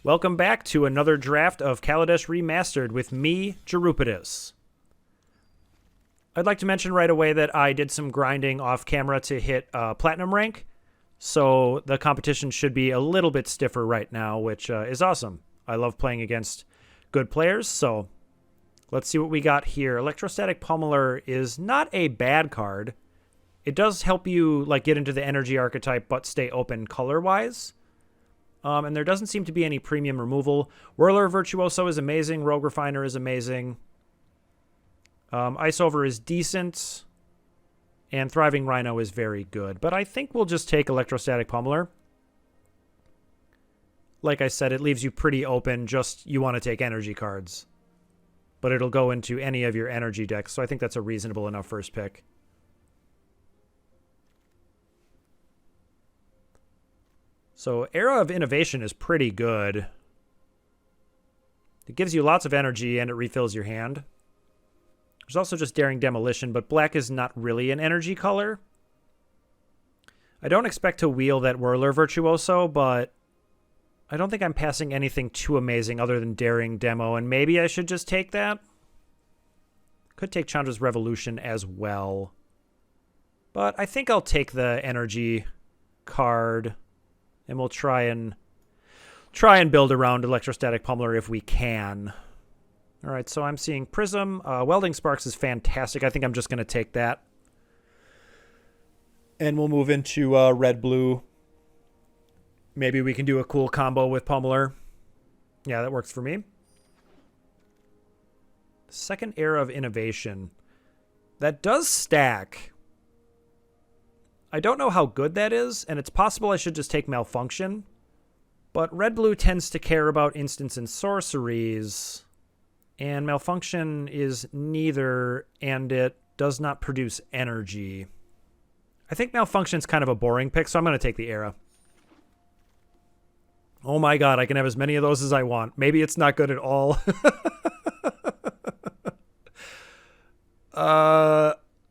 Welcome back to another draft of Kaladesh Remastered with me, Jerupitus. I'd like to mention right away that I did some grinding off camera to hit Platinum rank, so the competition should be a little bit stiffer right now, which is awesome. I love playing against good players, so let's see what we got here. Electrostatic Pummeler is not a bad card. It does help you get into the energy archetype, but stay open color-wise. And there doesn't seem to be any premium removal. Whirler Virtuoso is amazing. Rogue Refiner is amazing. Ice Over is decent. And Thriving Rhino is very good. But I think we'll just take Electrostatic Pummeler. Like I said, it leaves you pretty open. Just you want to take energy cards. But it'll go into any of your energy decks. So I think that's a reasonable enough first pick. So Era of Innovation is pretty good. It gives you lots of energy and it refills your hand. There's also just Daring Demolition, but black is not really an energy color. I don't expect to wheel that Whirler Virtuoso, but I don't think I'm passing anything too amazing other than Daring Demo, and maybe I should just take that. Could take Chandra's Revolution as well. But I think I'll take the energy card. And we'll try and build around Electrostatic Pummeler if we can. All right, so I'm seeing Prism. Welding Sparks is fantastic. I think I'm just going to take that. And we'll move into red-blue. Maybe we can do a cool combo with Pummeler. Yeah, that works for me. Second Era of Innovation. That does stack. I don't know how good that is, and it's possible I should just take Malfunction. But red-blue tends to care about instants and sorceries. And Malfunction is neither, and it does not produce energy. I think Malfunction's kind of a boring pick, so I'm going to take the Era. Oh my god, I can have as many of those as I want. Maybe it's not good at all.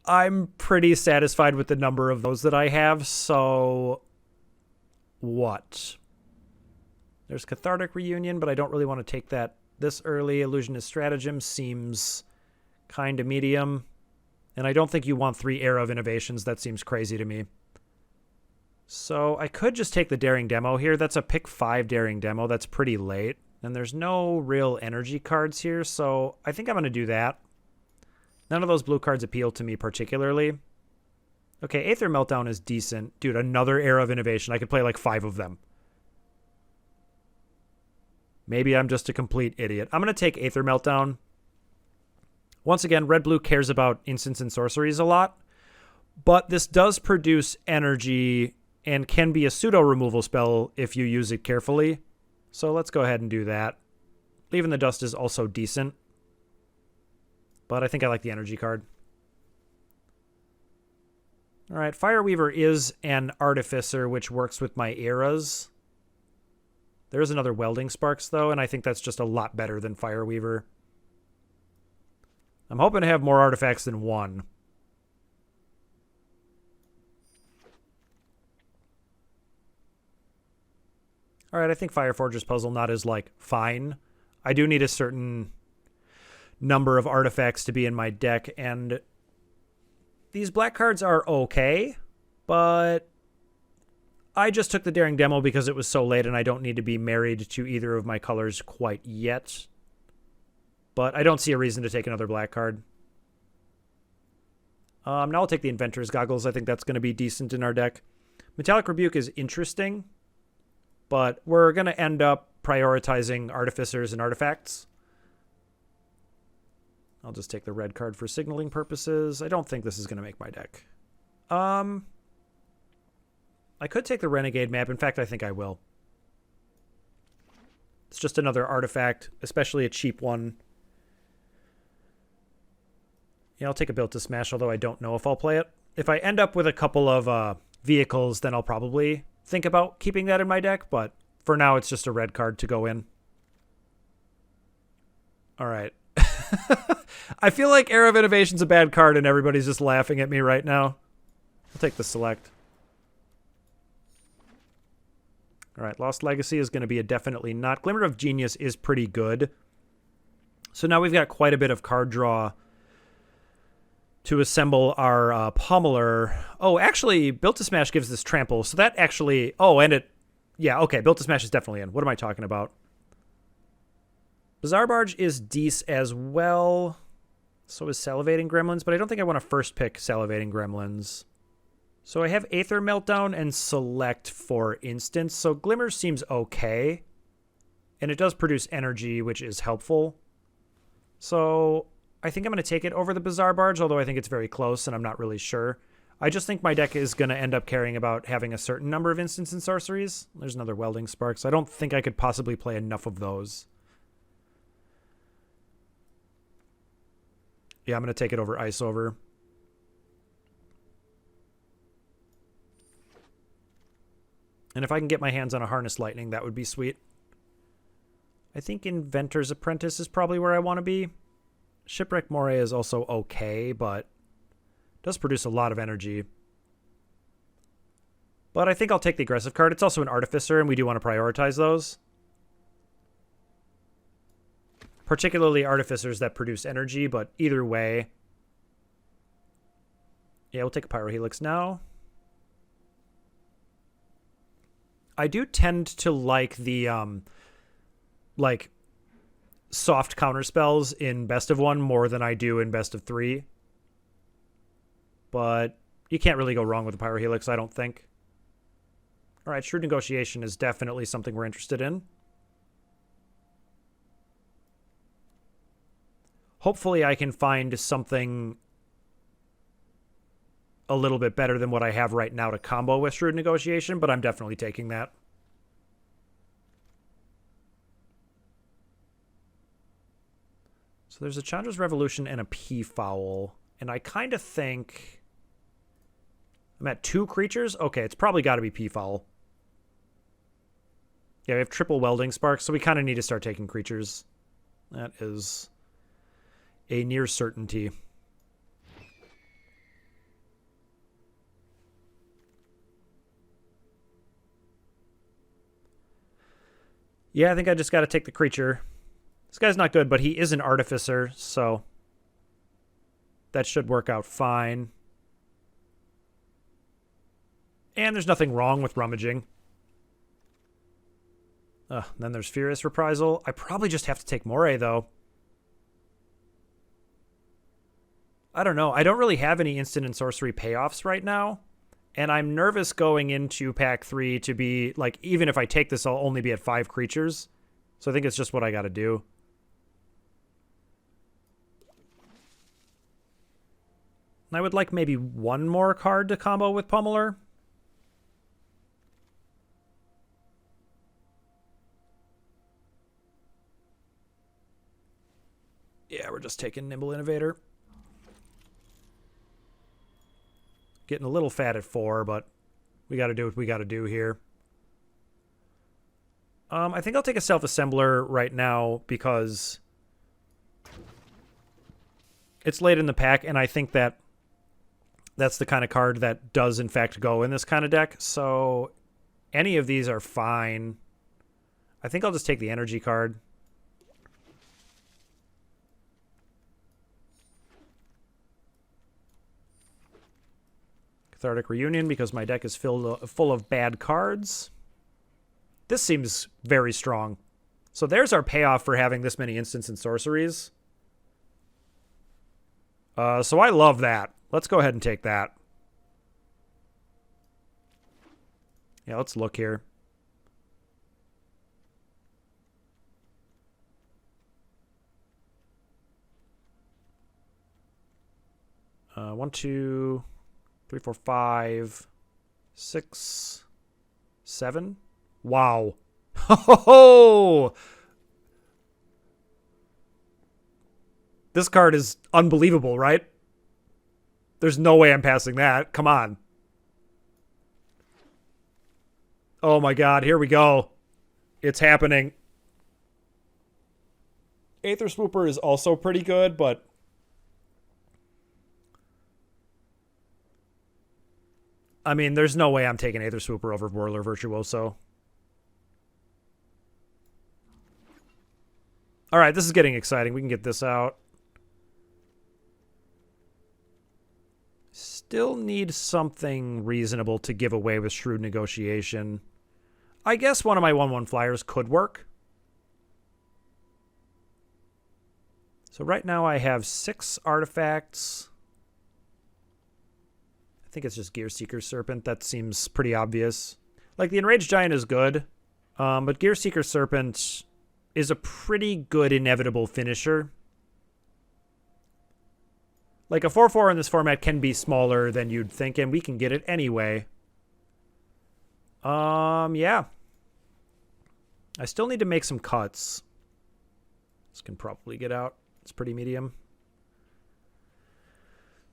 I'm pretty satisfied with the number of those that I have, so what? There's Cathartic Reunion, but I don't really want to take that this early. Illusionist Stratagem seems kind of medium, and I don't think you want 3 Era of Innovations. That seems crazy to me. So I could just take the Daring Demo here. That's a pick 5 Daring Demo. That's pretty late, and there's no real energy cards here, so I think I'm going to do that. None of those blue cards appeal to me particularly. Okay, Aether Meltdown is decent. Dude, another Era of Innovation. I could play 5 of them. Maybe I'm just a complete idiot. I'm going to take Aether Meltdown. Once again, red-blue cares about instants and sorceries a lot. But this does produce energy and can be a pseudo-removal spell if you use it carefully. So let's go ahead and do that. Leaving the Dust is also decent. But I think I like the energy card. All right, Fireweaver is an Artificer, which works with my eras. There's another Welding Sparks, though, and I think that's just a lot better than Fireweaver. I'm hoping to have more artifacts than one. All right, I think Fireforger's Puzzle Knot is, fine. I do need a certain number of artifacts to be in my deck, and these black cards are okay, but I just took the Daring Demo because it was so late and I don't need to be married to either of my colors quite yet. But I don't see a reason to take another black card. Now I'll take the Inventor's Goggles. I think that's going to be decent in our deck. Metallic Rebuke is interesting, but we're going to end up prioritizing Artificers and Artifacts. I'll just take the red card for signaling purposes. I don't think this is going to make my deck. I could take the Renegade map. In fact, I think I will. It's just another artifact, especially a cheap one. Yeah, I'll take a Built to Smash, although I don't know if I'll play it. If I end up with a couple of vehicles, then I'll probably think about keeping that in my deck, but for now it's just a red card to go in. All right. I feel like Era of Innovation's a bad card and everybody's just laughing at me right now. I'll take the Select. All right, Lost Legacy is going to be a definitely not. Glimmer of Genius is pretty good. So now we've got quite a bit of card draw to assemble our Pummeler. Oh, actually, Built to Smash gives this trample. So that actually... Oh, and it... Yeah, okay, Built to Smash is definitely in. What am I talking about? Bizarre Barge is decent as well. So is Salivating Gremlins, but I don't think I want to first pick Salivating Gremlins. So I have Aether Meltdown and Select for instance. So Glimmer seems okay. And it does produce energy, which is helpful. So I think I'm going to take it over the Bizarre Barge, although I think it's very close and I'm not really sure. I just think my deck is going to end up caring about having a certain number of instants and sorceries. There's another Welding Sparks. I don't think I could possibly play enough of those. Yeah, I'm going to take it over Ice Over. And if I can get my hands on a Harness Lightning, that would be sweet. I think Inventor's Apprentice is probably where I want to be. Shipwreck Moray is also okay, but does produce a lot of energy. But I think I'll take the aggressive card. It's also an Artificer, and we do want to prioritize those. Particularly Artificers that produce energy, but either way. Yeah, we'll take a Pyrohelix now. I do tend to like the, soft counter spells in Best of 1 more than I do in Best of 3. But you can't really go wrong with the Pyrohelix, I don't think. All right, Shrewd Negotiation is definitely something we're interested in. Hopefully I can find something a little bit better than what I have right now to combo with Shrewd Negotiation, but I'm definitely taking that. So there's a Chandra's Revolution and a Peafowl, and I kind of think I'm at 2 creatures. Okay, it's probably got to be Peafowl. Yeah, we have triple Welding Sparks, so we kind of need to start taking creatures. That is a near certainty. Yeah, I think I just got to take the creature. This guy's not good, but he is an Artificer, so that should work out fine. And there's nothing wrong with rummaging. Then there's Furious Reprisal. I probably just have to take Moray, though. I don't know. I don't really have any instant and sorcery payoffs right now. And I'm nervous going into pack 3 to be, like, even if I take this, I'll only be at 5 creatures. So I think it's just what I got to do. I would like maybe one more card to combo with Pummeler. Yeah, we're just taking Nimble Innovator. Getting a little fat at 4, but we got to do what we got to do here. I think I'll take a Self-Assembler right now because it's late in the pack, and I think that that's the kind of card that does, in fact, go in this kind of deck. So any of these are fine. I think I'll just take the energy card. Cathartic Reunion because my deck is full of bad cards. This seems very strong. So there's our payoff for having this many instants and sorceries. So I love that. Let's go ahead and take that. Yeah, let's look here. One, 2, 3, 4, 5, 6, 7. Wow. Ho! This card is unbelievable, right? There's no way I'm passing that. Come on. Oh my god, here we go. It's happening. Aether Swooper is also pretty good, but I mean, there's no way I'm taking Aether Swooper over Whirler Virtuoso. All right, this is getting exciting. We can get this out. Still need something reasonable to give away with Shrewd Negotiation. I guess one of my 1/1 flyers could work. So right now I have 6 artifacts. I think it's just Gear Seeker Serpent. That seems pretty obvious. Like, the Enraged Giant is good, but Gear Seeker Serpent is a pretty good inevitable finisher. Like, a 4/4 in this format can be smaller than you'd think, and we can get it anyway. Yeah. I still need to make some cuts. This can probably get out. It's pretty medium.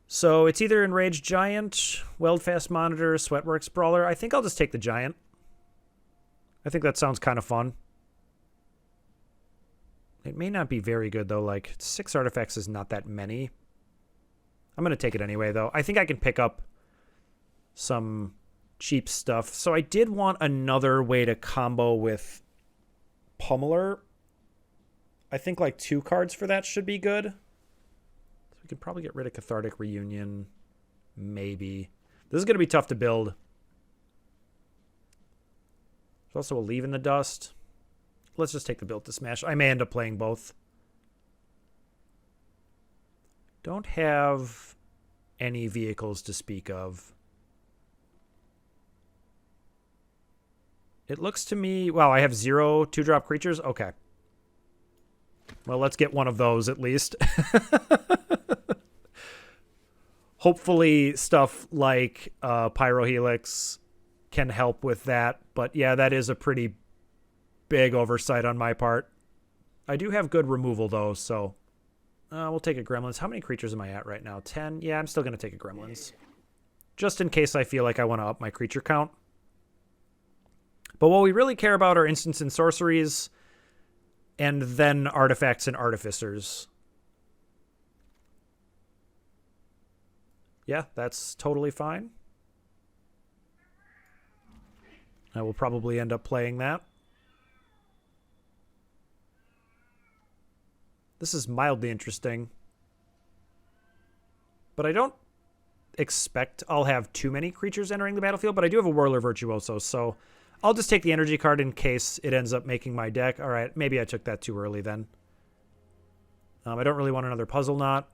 So it's either Enraged Giant, Weldfast Monitor, Sweatworks Brawler. I think I'll just take the Giant. I think that sounds kind of fun. It may not be very good, though. Like, 6 artifacts is not that many. I'm going to take it anyway, though. I think I can pick up some cheap stuff. So I did want another way to combo with Pummeler. I think like 2 cards for that should be good. So we could probably get rid of Cathartic Reunion. Maybe. This is going to be tough to build. There's also a Leave in the Dust. Let's just take the Built to Smash. I may end up playing both. Don't have any vehicles to speak of. It looks to me... Wow, I have 0 2-drop creatures? Okay. Well, let's get one of those at least. Hopefully stuff like Pyrohelix can help with that. But yeah, that is a pretty big oversight on my part. I do have good removal, though, so... we'll take a Gremlins. How many creatures am I at right now? 10? Yeah, I'm still going to take a Gremlins. Just in case I feel like I want to up my creature count. But what we really care about are instants and sorceries, and then artifacts and artificers. Yeah, that's totally fine. I will probably end up playing that. This is mildly interesting. But I don't expect I'll have too many creatures entering the battlefield, but I do have a Whirler Virtuoso, so I'll just take the energy card in case it ends up making my deck. All right, maybe I took that too early then. I don't really want another Puzzle Knot.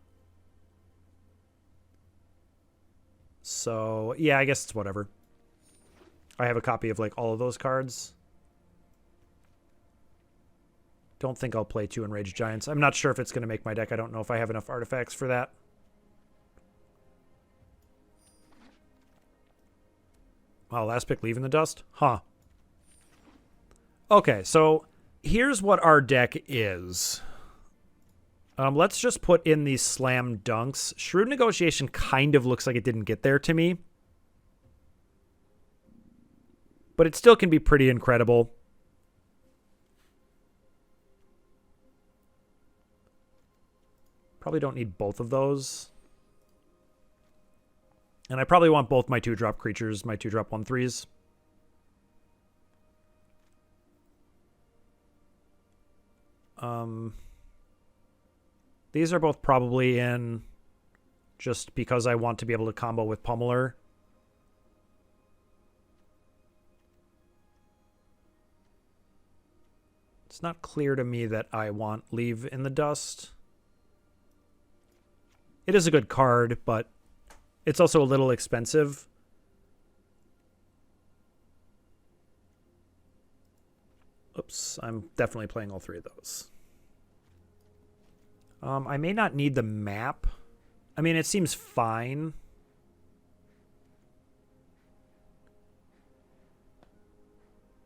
So, yeah, I guess it's whatever. I have a copy of, like, all of those cards. Don't think I'll play 2 Enraged Giants. I'm not sure if it's going to make my deck. I don't know if I have enough artifacts for that. Wow, last pick Leave in the Dust? Huh. Okay, so here's what our deck is. Let's just put in these Slam Dunks. Shrewd Negotiation kind of looks like it didn't get there to me. But it still can be pretty incredible. Probably don't need both of those. And I probably want both my 2-drop creatures, my 2-drop 1/3s. These are both probably in just because I want to be able to combo with Pummeler. It's not clear to me that I want Leave in the Dust. It is a good card, but it's also a little expensive. Oops, I'm definitely playing all 3 of those. I may not need the map. I mean, it seems fine.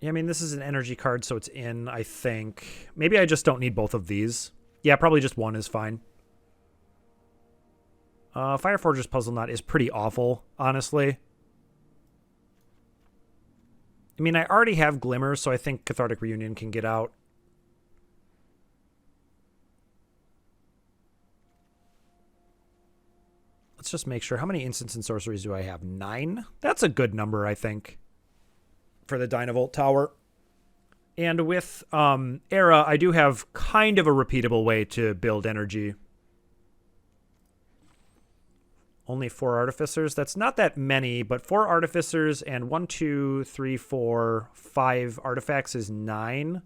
Yeah, I mean, this is an energy card, so it's in, I think. Maybe I just don't need both of these. Yeah, probably just one is fine. Fireforger's Puzzle Knot is pretty awful, honestly. I mean, I already have Glimmer, so I think Cathartic Reunion can get out. Let's just make sure. How many instants and sorceries do I have? 9? That's a good number, I think, for the Dynavolt Tower. And with Era, I do have kind of a repeatable way to build energy. Only 4 artificers. That's not that many, but 4 artificers and 1, 2, 3, 4, 5 artifacts is 9.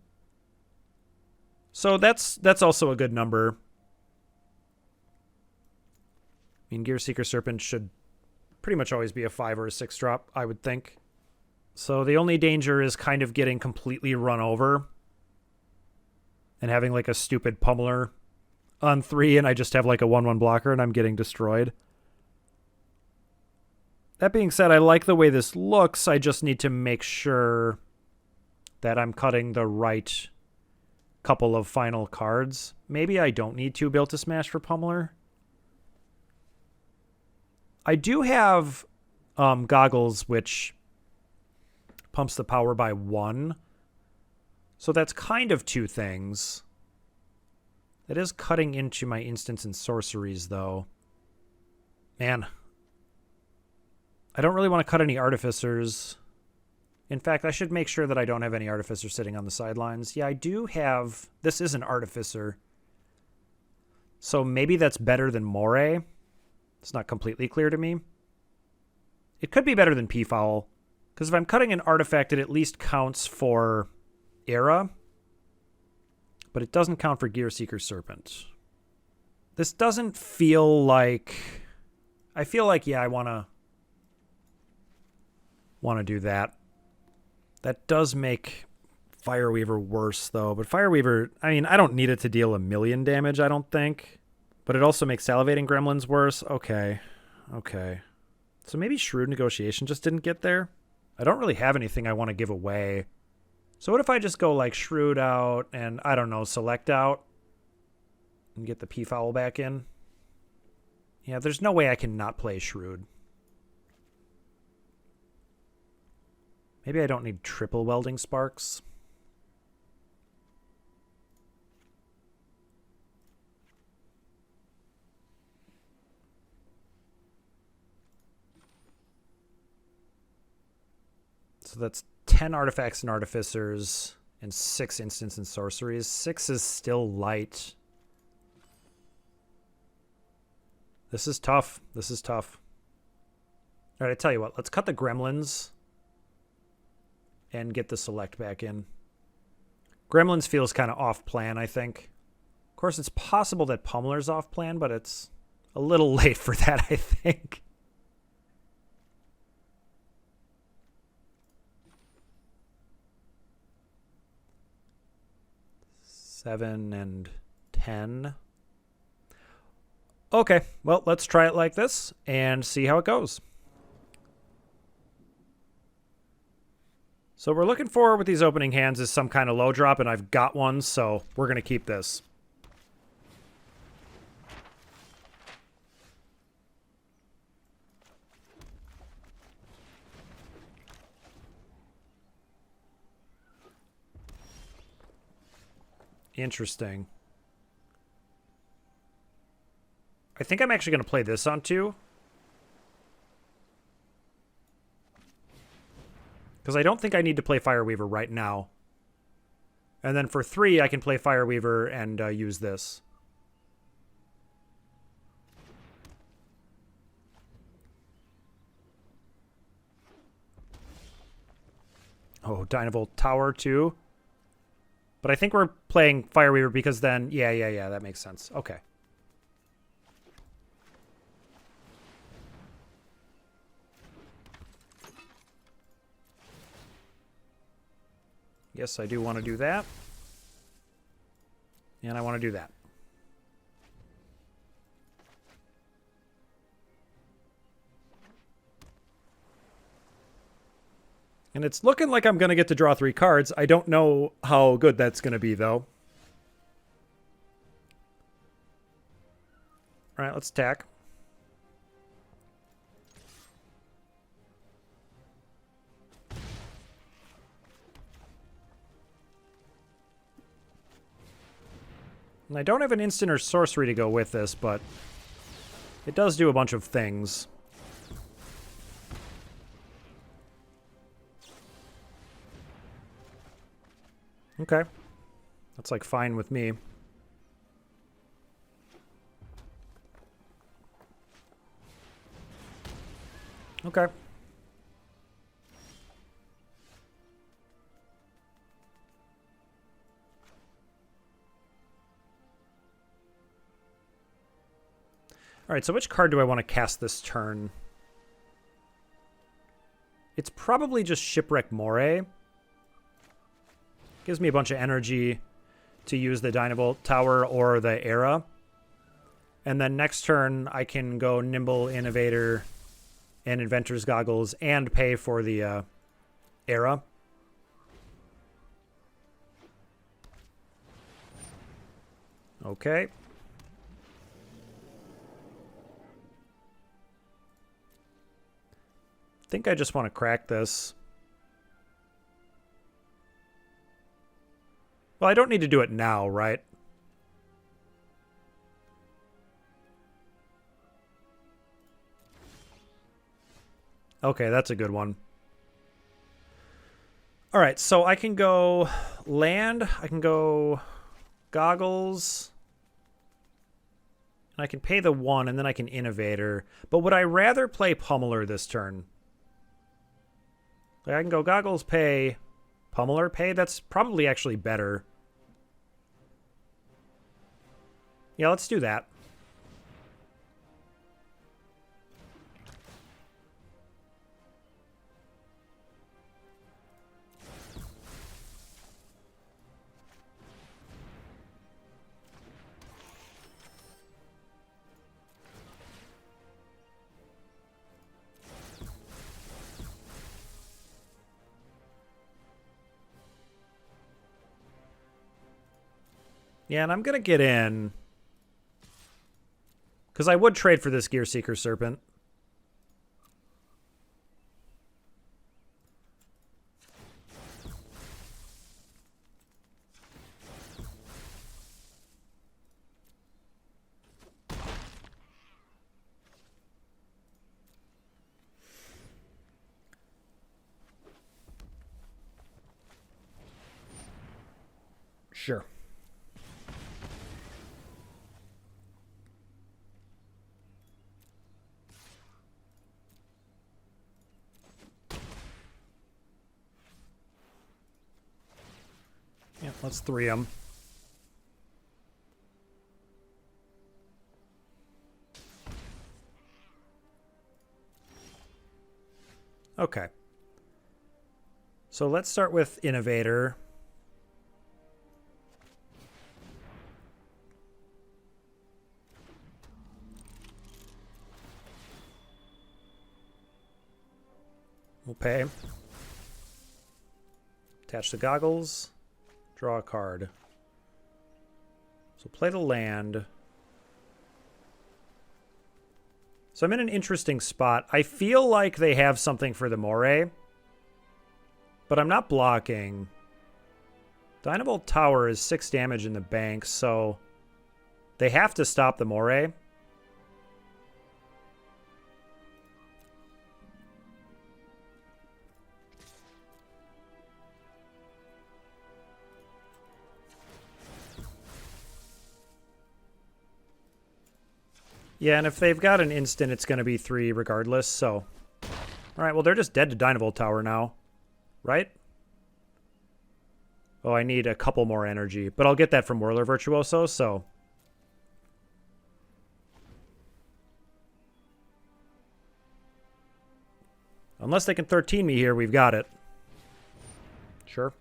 So that's also a good number. I mean, Gear Seeker Serpent should pretty much always be a 5 or a 6 drop, I would think. So the only danger is kind of getting completely run over and having like a stupid pummeler on 3 and I just have like a 1/1 blocker and I'm getting destroyed. That being said, I like the way this looks. I just need to make sure that I'm cutting the right couple of final cards. Maybe I don't need to build to smash for Pummeler. I do have Goggles, which pumps the power by 1. So that's kind of 2 things. That is cutting into my instants and sorceries, though. Man. I don't really want to cut any artificers. In fact, I should make sure that I don't have any artificers sitting on the sidelines. Yeah, I do have... This is an artificer. So maybe that's better than Moray. It's not completely clear to me. It could be better than Peafowl. Because if I'm cutting an artifact, it at least counts for Era. But it doesn't count for Gear Seeker Serpent. This doesn't feel like... I feel like, yeah, I want to do that. That does make Fireweaver worse, though. But Fireweaver, I mean, I don't need it to deal 1,000,000 damage, I don't think. But it also makes Salivating Gremlins worse. Okay. So maybe Shrewd Negotiation just didn't get there? I don't really have anything I want to give away. So what if I just go like Shrewd out and, I don't know, Select out? And get the Peafowl back in? Yeah, there's no way I can not play Shrewd. Maybe I don't need triple Welding Sparks. So that's 10 artifacts and artificers and 6 instants and sorceries. 6 is still light. This is tough. All right, I tell you what. Let's cut the gremlins and get the select back in. Gremlins feels kind of off plan, I think. Of course, it's possible that Pummeler's off plan, but it's a little late for that, I think. Seven and 10. Okay, well, let's try it like this and see how it goes. So what we're looking for with these opening hands is some kind of low drop, and I've got one, so we're going to keep this. Interesting. I think I'm actually going to play this on 2. Because I don't think I need to play Fireweaver right now. And then for 3, I can play Fireweaver and use this. Oh, Dynavolt Tower too. But I think we're playing Fireweaver because then... Yeah, that makes sense. Okay. Yes, I do want to do that. And I want to do that. And it's looking like I'm going to get to draw 3 cards. I don't know how good that's going to be, though. All right, let's attack. And I don't have an instant or sorcery to go with this, but it does do a bunch of things. Okay. That's like fine with me. Okay. All right, so which card do I want to cast this turn? It's probably just Shipwreck Moray. Gives me a bunch of energy to use the Dynavolt Tower or the Era. And then next turn, I can go Nimble Innovator and Inventor's Goggles and pay for the Era. Okay. I think I just want to crack this. Well, I don't need to do it now, right? Okay, that's a good one. All right, so I can go land. I can go Goggles. And I can pay the 1, and then I can Innovator. But would I rather play Pummeler this turn? Like I can go Goggles, pay, Pummeler, pay. That's probably actually better. Yeah, let's do that. Yeah, and I'm going to get in. Because I would trade for this Gear Seeker Serpent. Sure. Yeah, let's 3 them. Okay. So let's start with Innovator. We'll pay. Attach the Goggles. Draw a card. So play the land. So I'm in an interesting spot. I feel like they have something for the Moray. But I'm not blocking. Dynavolt Tower is 6 damage in the bank, so they have to stop the Moray. Yeah, and if they've got an instant, it's going to be 3 regardless, so... Alright, well, they're just dead to Dynavolt Tower now. Right? Oh, I need a couple more energy. But I'll get that from Whirler Virtuoso, so... Unless they can 13 me here, we've got it. Sure.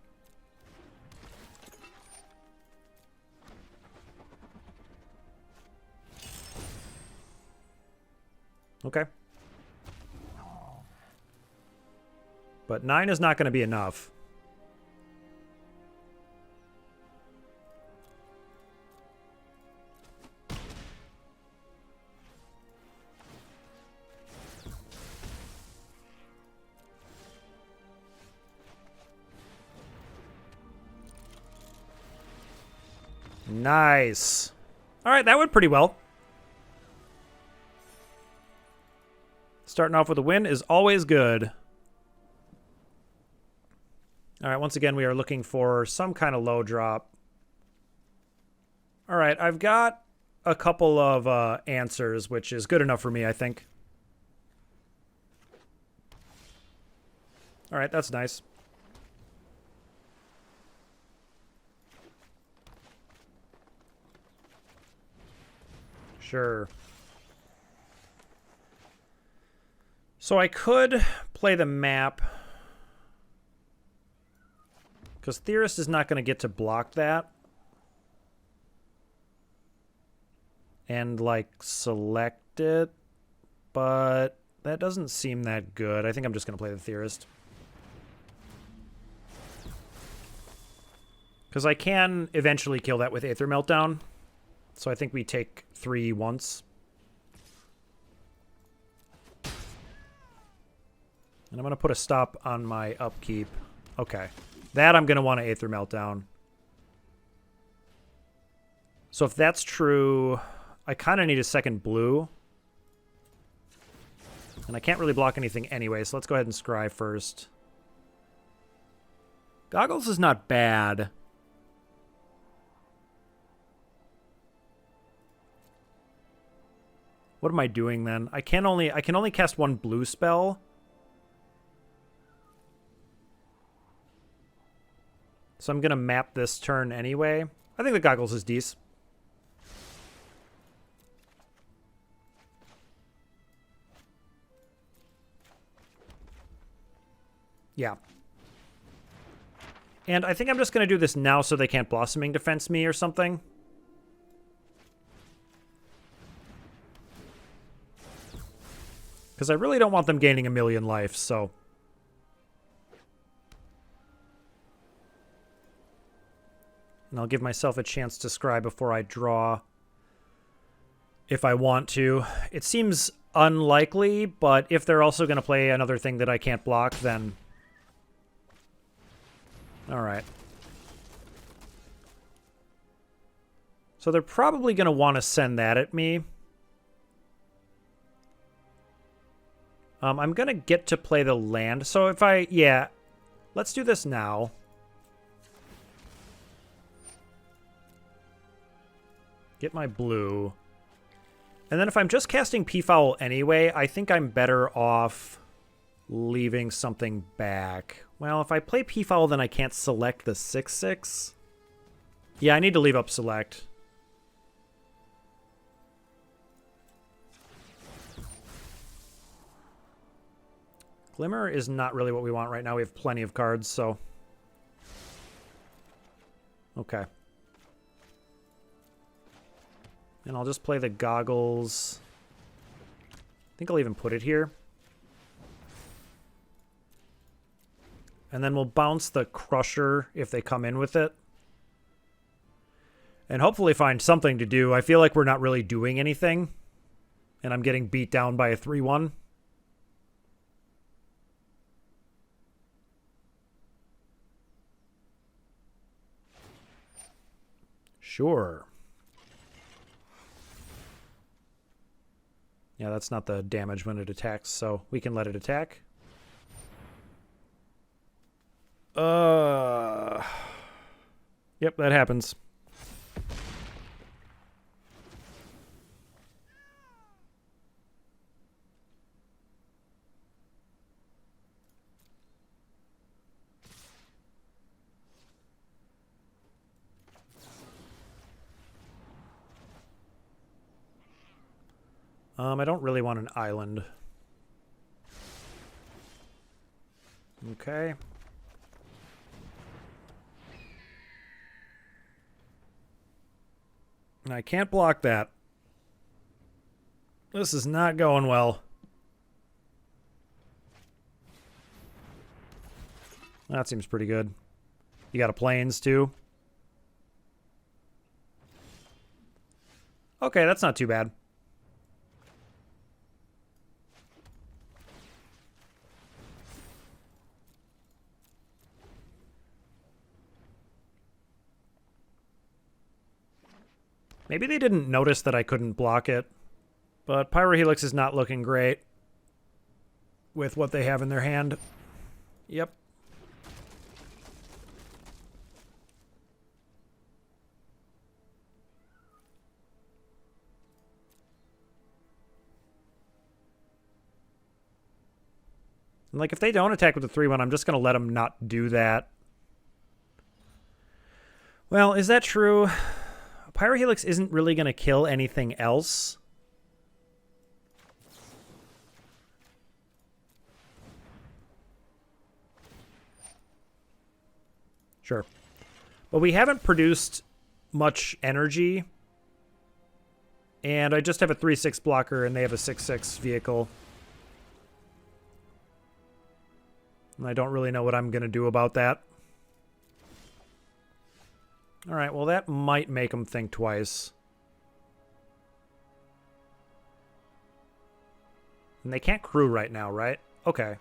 Okay. But 9 is not going to be enough. Nice. All right, that went pretty well. Starting off with a win is always good. All right, once again, we are looking for some kind of low drop. All right, I've got a couple of answers, which is good enough for me, I think. All right, that's nice. Sure. So I could play the map, because Theorist is not going to get to block that. And, like, select it. But that doesn't seem that good. I think I'm just going to play the Theorist. Because I can eventually kill that with Aether Meltdown. So I think we take 3 once. And I'm going to put a stop on my upkeep. Okay. That I'm going to want to Aether Meltdown. So if that's true, I kind of need a second blue. And I can't really block anything anyway, so let's go ahead and scry first. Goggles is not bad. What am I doing then? I can only cast 1 blue spell. So I'm going to map this turn anyway. I think the Goggles is decent. Yeah. And I think I'm just going to do this now so they can't Blossoming Defense me or something. Because I really don't want them gaining 1,000,000 life, so... And I'll give myself a chance to scry before I draw, if I want to. It seems unlikely, but if they're also going to play another thing that I can't block, then... Alright. So they're probably going to want to send that at me. I'm going to get to play the land. So if I... Yeah. Let's do this now. Get my blue. And then if I'm just casting Peafowl anyway, I think I'm better off leaving something back. Well, if I play Peafowl, then I can't select the 6/6. Yeah, I need to leave up select. Glimmer is not really what we want right now. We have plenty of cards, so... Okay. And I'll just play the Goggles. I think I'll even put it here. And then we'll bounce the Crusher if they come in with it. And hopefully find something to do. I feel like we're not really doing anything. And I'm getting beat down by a 3/1. Sure. Yeah, that's not the damage when it attacks, so we can let it attack. Yep, that happens. I don't really want an island. Okay. And I can't block that. This is not going well. That seems pretty good. You got a plains too? Okay, that's not too bad. Maybe they didn't notice that I couldn't block it, but Pyrohelix is not looking great with what they have in their hand. Yep. And, like, if they don't attack with the 3-1, I'm just going to let them not do that. Well, is that true? Pyrohelix isn't really going to kill anything else. Sure. But we haven't produced much energy. And I just have a 3-6 blocker, and they have a 6-6 vehicle. And I don't really know what I'm going to do about that. All right, well, that might make them think twice. And they can't crew right now, right? Okay.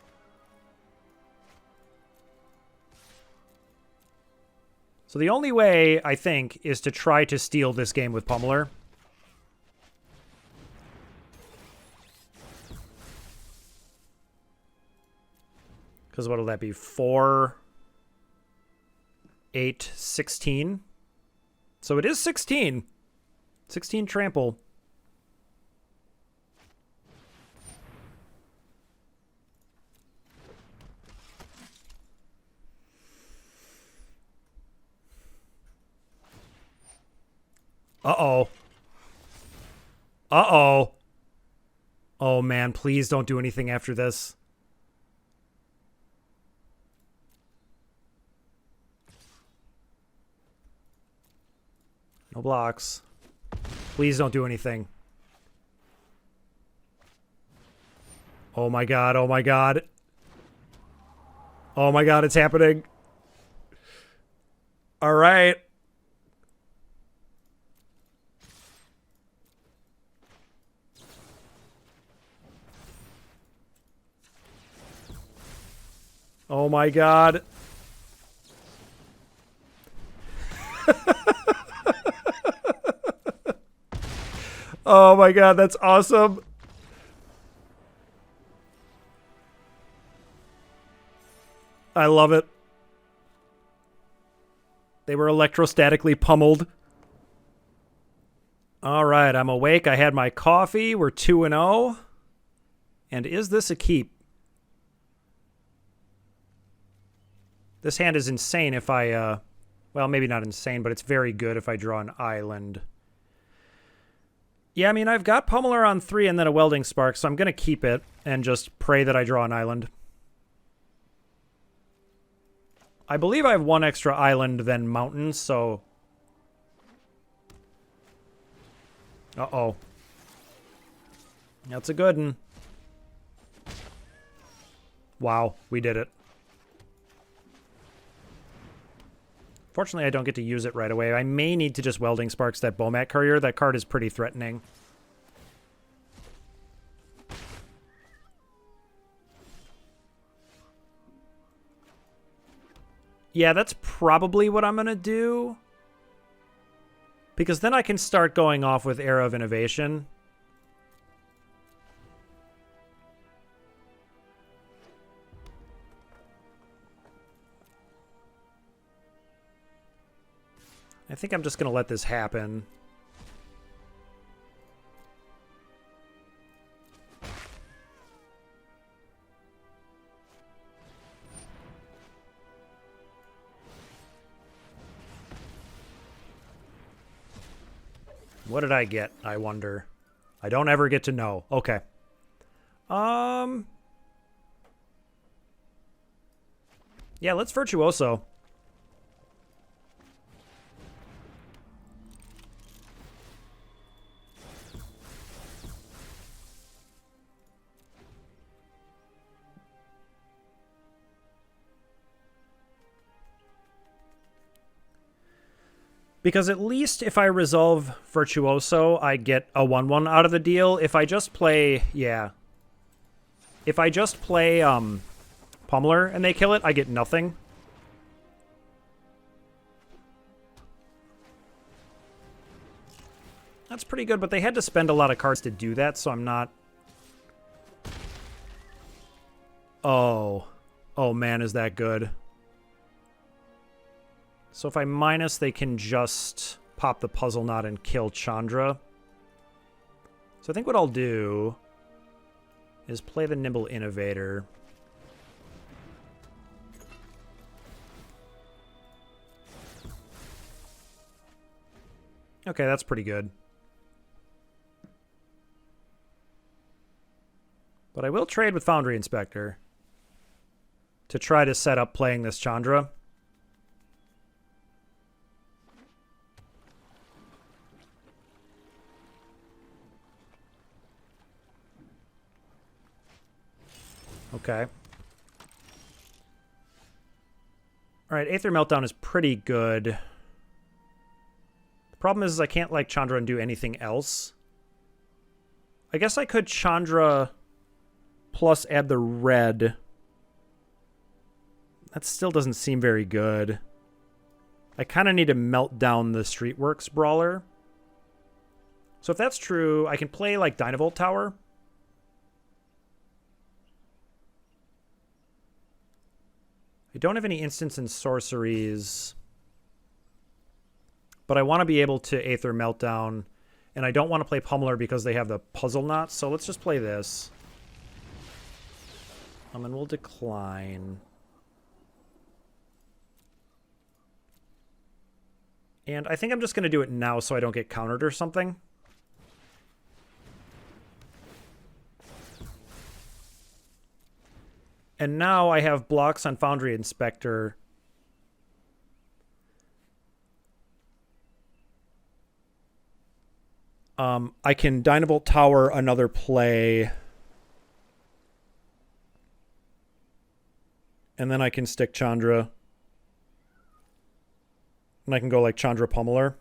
So the only way, I think, is to try to steal this game with Pummeler. Because what'll that be? 4, 8, 16. So it is 16. 16 trample. Uh-oh. Uh-oh. Oh, man, please don't do anything after this. No blocks. Please don't do anything. Oh my god, oh my god. Oh my god, it's happening. Alright. Oh my god. Oh my god, that's awesome. I love it. They were electrostatically pummeled. All right, I'm awake. I had my coffee. We're 2-0. And is this a keep? This hand is insane if I, well, maybe not insane, but it's very good if I draw an island. Yeah, I mean, I've got Pummeler on 3 and then a Welding Spark, so I'm going to keep it and just pray that I draw an island. I believe I have 1 extra island than mountains, so... Uh-oh. That's a good one. Wow, we did it. Fortunately, I don't get to use it right away. I may need to just Welding Sparks that Bomat Courier. That card is pretty threatening. Yeah, that's probably what I'm going to do. Because then I can start going off with Era of Innovation. I think I'm just going to let this happen. What did I get, I wonder? I don't ever get to know. Okay. Yeah, let's Virtuoso. Because at least if I resolve Virtuoso, I get a 1-1 out of the deal. If I just play, yeah. If I just play Pummeler and they kill it, I get nothing. That's pretty good, but they had to spend a lot of cards to do that, so I'm not... Oh. Oh man, is that good. So if I minus, they can just pop the Puzzle Knot and kill Chandra. So I think what I'll do is play the Nimble Innovator. Okay, that's pretty good. But I will trade with Foundry Inspector to try to set up playing this Chandra. Okay. Alright, Aether Meltdown is pretty good. The problem is I can't, like, Chandra and do anything else. I guess I could Chandra plus add the red. That still doesn't seem very good. I kind of need to melt down the Streetworks Brawler. So if that's true, I can play, like, Dynavolt Tower. I don't have any instants and sorceries, but I want to be able to Aether Meltdown, and I don't want to play Pummeler because they have the Puzzle Knot, so let's just play this. And we'll decline. And I think I'm just going to do it now so I don't get countered or something. And now I have blocks on Foundry Inspector. I can Dynavolt Tower another play. And then I can stick Chandra. And I can go like Chandra Pummeler.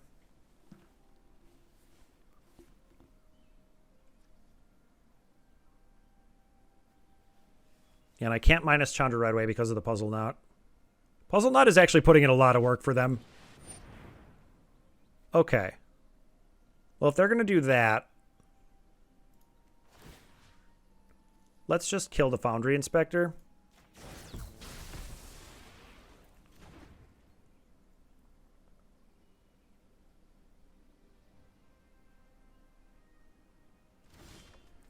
And I can't minus Chandra right away because of the Puzzle Knot. Puzzle Knot is actually putting in a lot of work for them. Okay. Well, if they're going to do that, let's just kill the Foundry Inspector.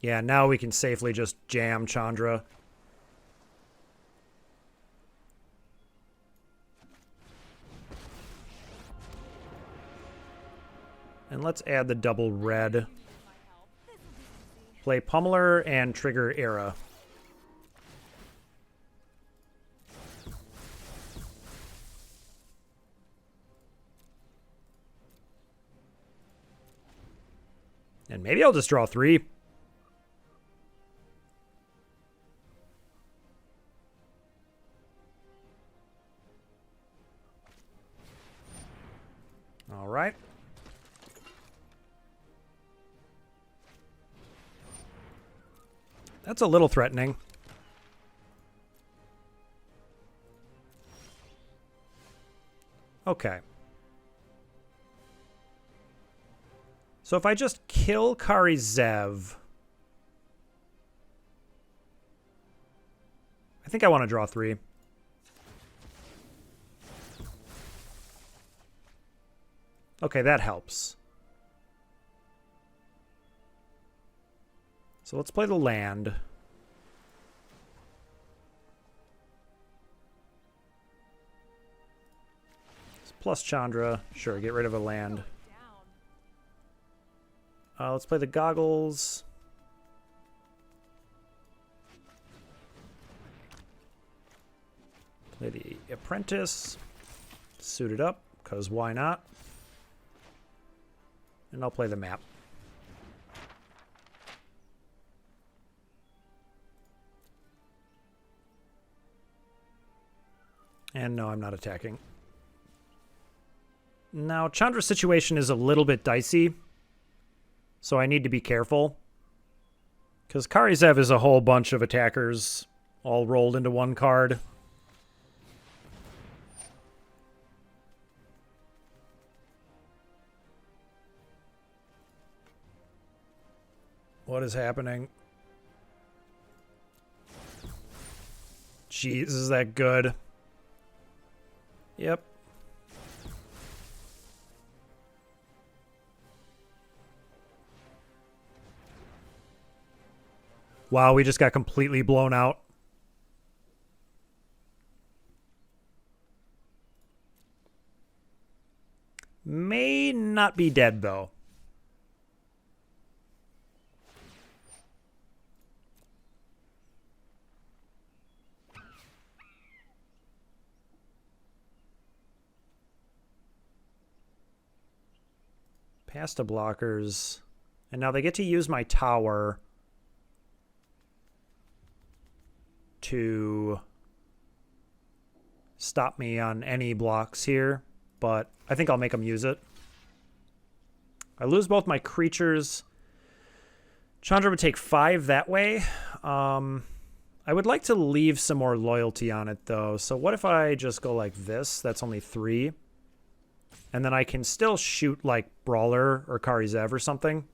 Yeah, now we can safely just jam Chandra. And let's add the double red. Play Pummeler and trigger Era. And maybe I'll just draw 3. All right. That's a little threatening. Okay. So if I just kill Kari Zev, I think I want to draw 3. Okay, that helps. So let's play the land. Plus Chandra. Sure, get rid of a land. Let's play the goggles. Play the apprentice. Suit it up, because why not? And I'll play the map. And no, I'm not attacking. Now, Chandra's situation is a little bit dicey, so I need to be careful. Because Karizev is a whole bunch of attackers all rolled into one card. What is happening? Jeez, is that good? Yep. Wow, we just got completely blown out. May not be dead, though. Past the blockers. And now they get to use my tower to stop me on any blocks here, but I think I'll make them use it. I lose both my creatures. Chandra would take 5 that way. I would like to leave some more loyalty on it, though. So what if I just go like this? That's only 3. And then I can still shoot like Brawler or Karizev or something.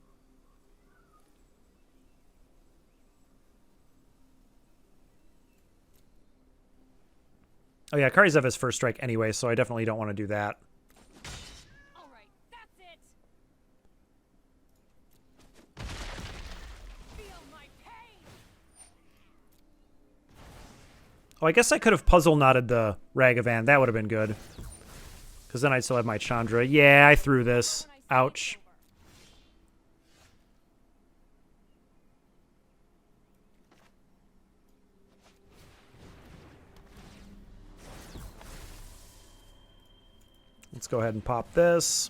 Oh yeah, Karizev has first strike anyway, so I definitely don't want to do that. All right, that's it. Feel my pain. Oh, I guess I could have puzzle knotted the Ragavan. That would have been good. Because then I'd still have my Chandra. Yeah, I threw this. Ouch. Let's go ahead and pop this.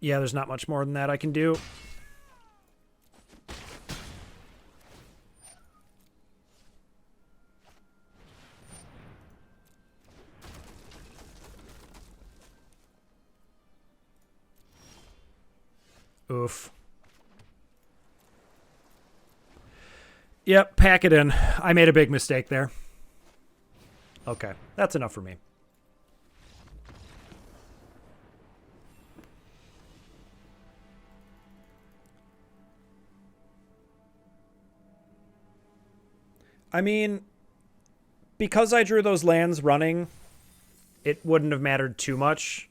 Yeah, there's not much more than that I can do. Oof. Yep, pack it in. I made a big mistake there. Okay, that's enough for me. I mean, because I drew those lands running, it wouldn't have mattered too much.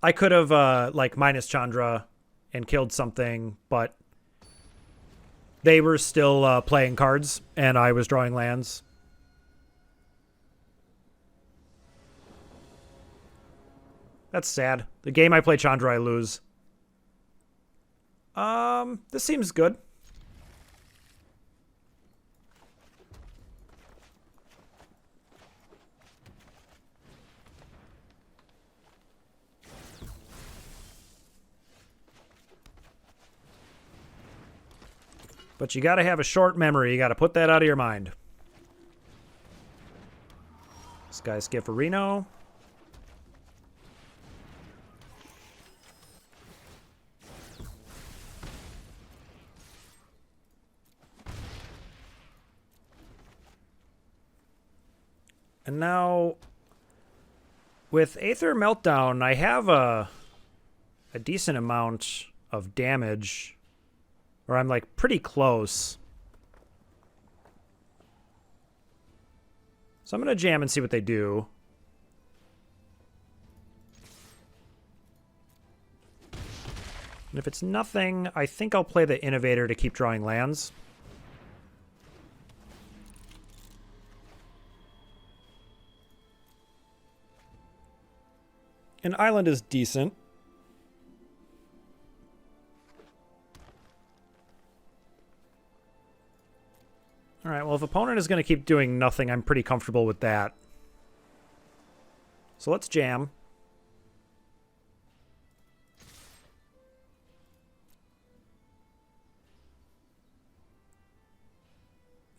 I could have, like, minus Chandra and killed something, but they were still playing cards, and I was drawing lands. That's sad. The game I play Chandra, I lose. This seems good. But you gotta have a short memory. You gotta put that out of your mind. This guy's Skifarino. And now, with Aether Meltdown, I have a decent amount of damage. Or I'm, like, pretty close. So I'm going to jam and see what they do. And if it's nothing, I think I'll play the Innovator to keep drawing lands. An island is decent. All right, well, if opponent is going to keep doing nothing, I'm pretty comfortable with that. So let's jam.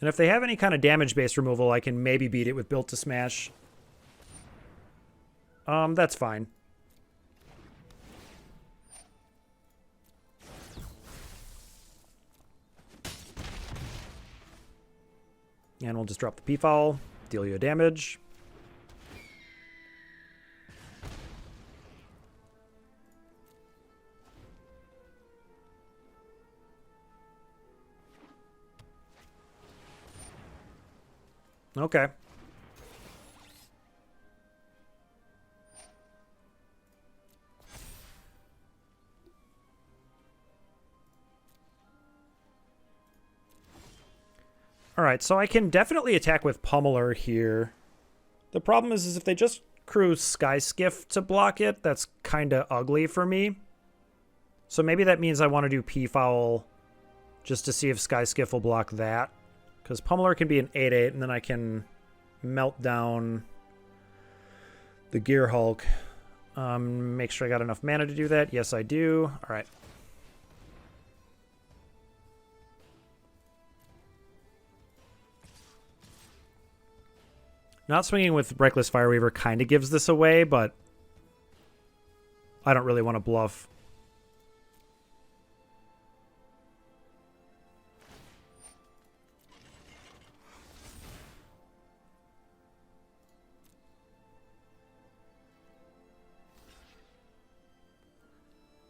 And if they have any kind of damage-based removal, I can maybe beat it with Built to Smash. That's fine. And we'll just drop the Peafowl, deal you a damage. Okay. Alright, so I can definitely attack with Pummeler here. The problem is if they just crew Sky Skiff to block it, that's kind of ugly for me. So maybe that means I want to do Peafowl just to see if Sky Skiff will block that. Because Pummeler can be an 8/8, and then I can melt down the Gear Hulk. Make sure I got enough mana to do that. Yes, I do. Alright. Not swinging with Reckless Fireweaver kind of gives this away, but I don't really want to bluff.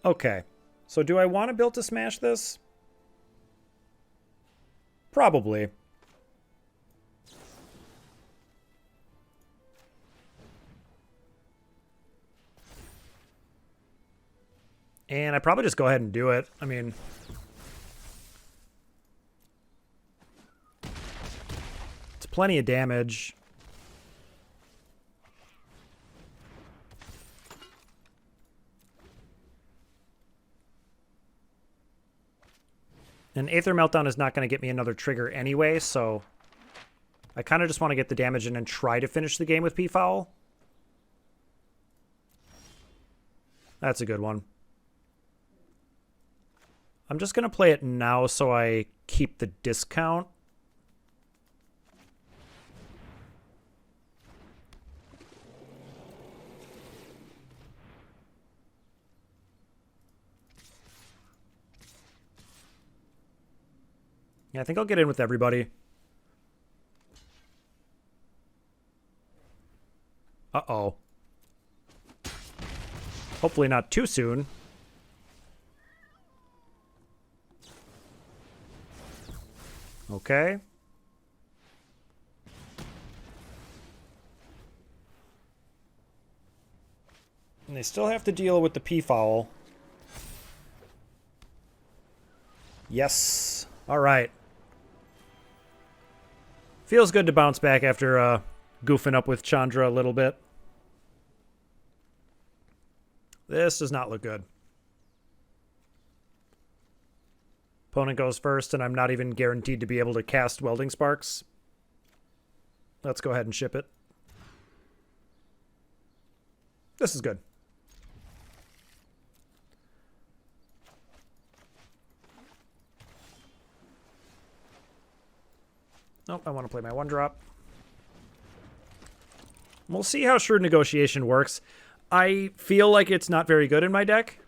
Okay, so do I want to build to smash this? Probably. And I probably just go ahead and do it. I mean, it's plenty of damage. And Aether Meltdown is not going to get me another trigger anyway, so I kind of just want to get the damage in and try to finish the game with Peafowl. That's a good one. I'm just going to play it now so I keep the discount. Yeah, I think I'll get in with everybody. Uh-oh. Hopefully not too soon. Okay. And they still have to deal with the Peafowl. Yes. All right. Feels good to bounce back after goofing up with Chandra a little bit. This does not look good. Opponent goes first, and I'm not even guaranteed to be able to cast Welding Sparks. Let's go ahead and ship it. This is good. Nope, I want to play my 1-drop. We'll see how Shrewd Negotiation works. I feel like it's not very good in my deck.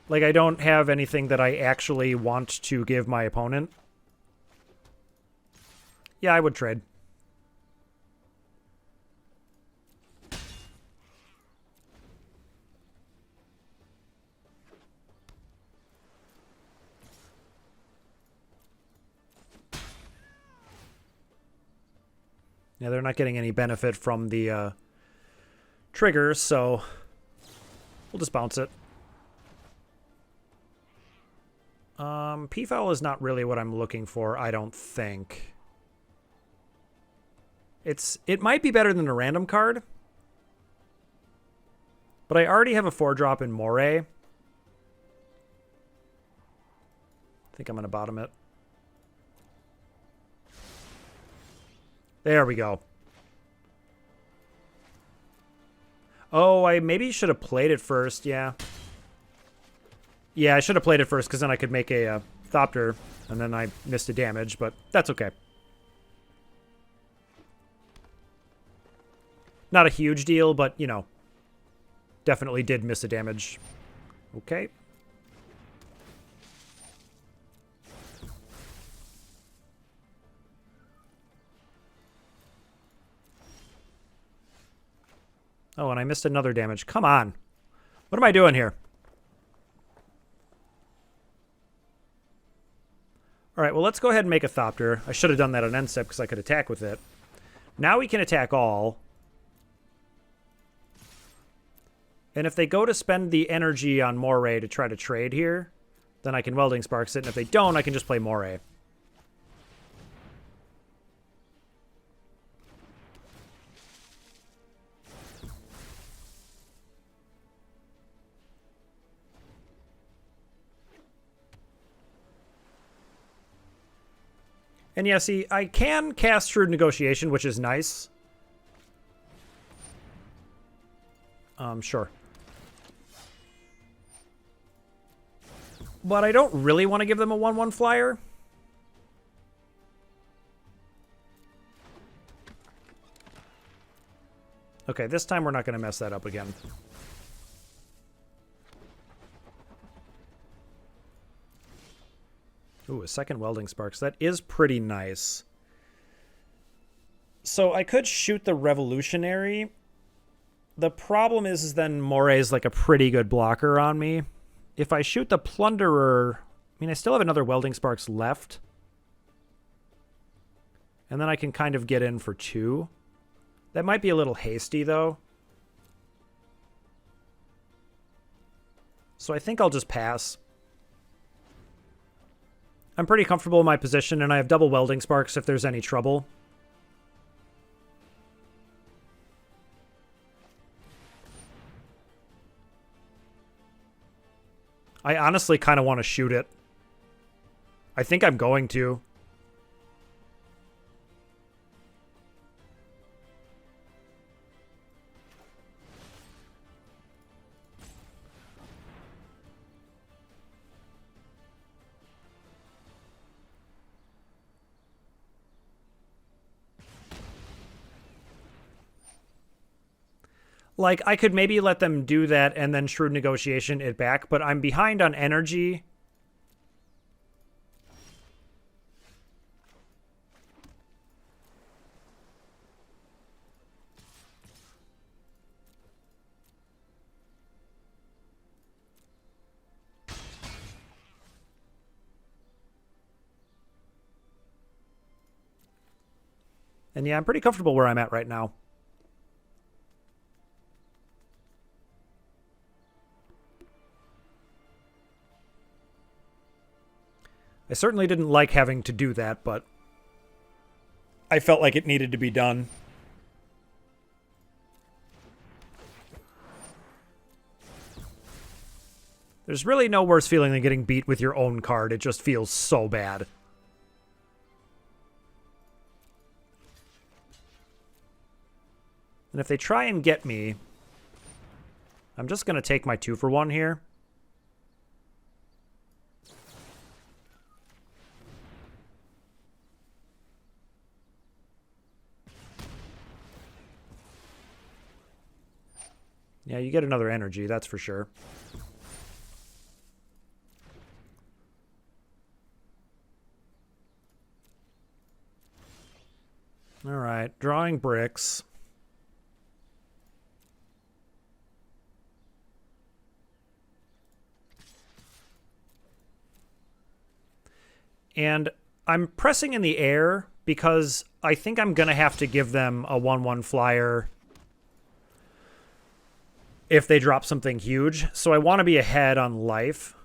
Like, I don't have anything that I actually want to give my opponent. Yeah, I would trade. Yeah, they're not getting any benefit from the trigger, so we'll just bounce it. Peafowl is not really what I'm looking for, I don't think. It might be better than a random card. But I already have a 4-drop in Moray. I think I'm going to bottom it. There we go. Oh, I maybe should have played it first, yeah. Yeah, I should have played it first, because then I could make a Thopter, and then I missed a damage, but that's okay. Not a huge deal, but, you know, definitely did miss a damage. Okay. Oh, and I missed another damage. Come on. What am I doing here? All right, well, let's go ahead and make a Thopter. I should have done that on end step because I could attack with it. Now we can attack all. And if they go to spend the energy on Moray to try to trade here, then I can Welding Sparks it. And if they don't, I can just play Moray. And yeah, see, I can cast Shrewd Negotiation, which is nice. Sure. But I don't really want to give them a 1/1 flyer. Okay, this time we're not going to mess that up again. Ooh, a second Welding Sparks. That is pretty nice. So I could shoot the Revolutionary. The problem is then Moray's like a pretty good blocker on me. If I shoot the Plunderer, I mean, I still have another Welding Sparks left. And then I can kind of get in for 2. That might be a little hasty, though. So I think I'll just pass. I'm pretty comfortable in my position, and I have double Welding Sparks if there's any trouble. I honestly kind of want to shoot it. I think I'm going to. Like, I could maybe let them do that and then Shrewd Negotiation it back, but I'm behind on energy. And yeah, I'm pretty comfortable where I'm at right now. I certainly didn't like having to do that, but I felt like it needed to be done. There's really no worse feeling than getting beat with your own card. It just feels so bad. And if they try and get me, I'm just going to take my 2-for-1 here. Yeah, you get another energy, that's for sure. All right, drawing bricks. And I'm pressing in the air because I think I'm going to have to give them a 1/1 flyer if they drop something huge. So I want to be ahead on life.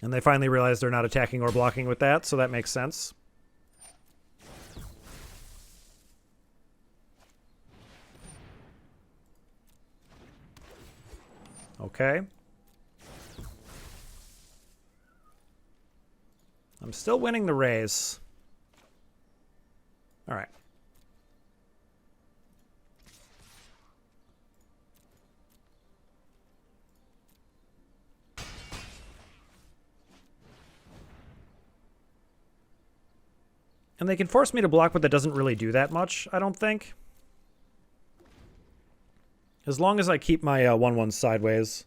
And they finally realize they're not attacking or blocking with that, so that makes sense. Okay. I'm still winning the race. All right. And they can force me to block, but that doesn't really do that much, I don't think. As long as I keep my 1/1 sideways.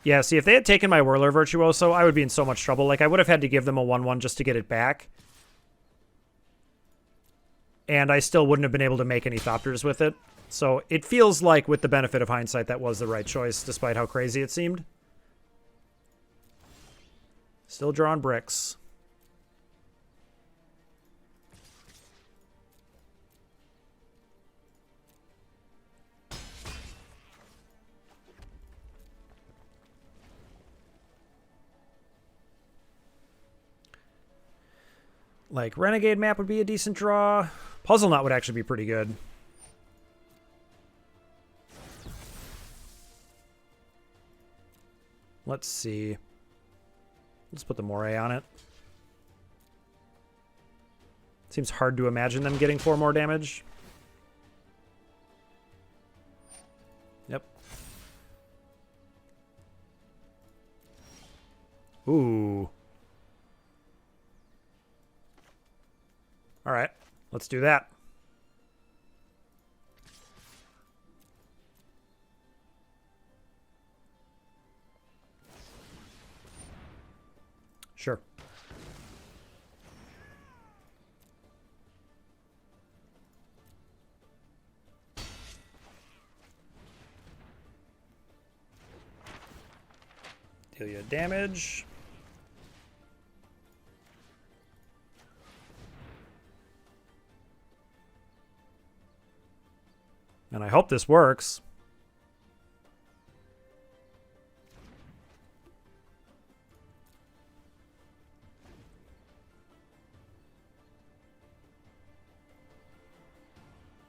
Yeah, see, if they had taken my Whirler Virtuoso, I would be in so much trouble. Like, I would have had to give them a 1/1 just to get it back. And I still wouldn't have been able to make any Thopters with it. So it feels like, with the benefit of hindsight, that was the right choice, despite how crazy it seemed. Still drawing bricks. Like, Renegade map would be a decent draw. Puzzle Knot would actually be pretty good. Let's see. Let's put the Moray on it. Seems hard to imagine them getting 4 more damage. Yep. Ooh. All right, let's do that. Sure. Deal you damage. And I hope this works.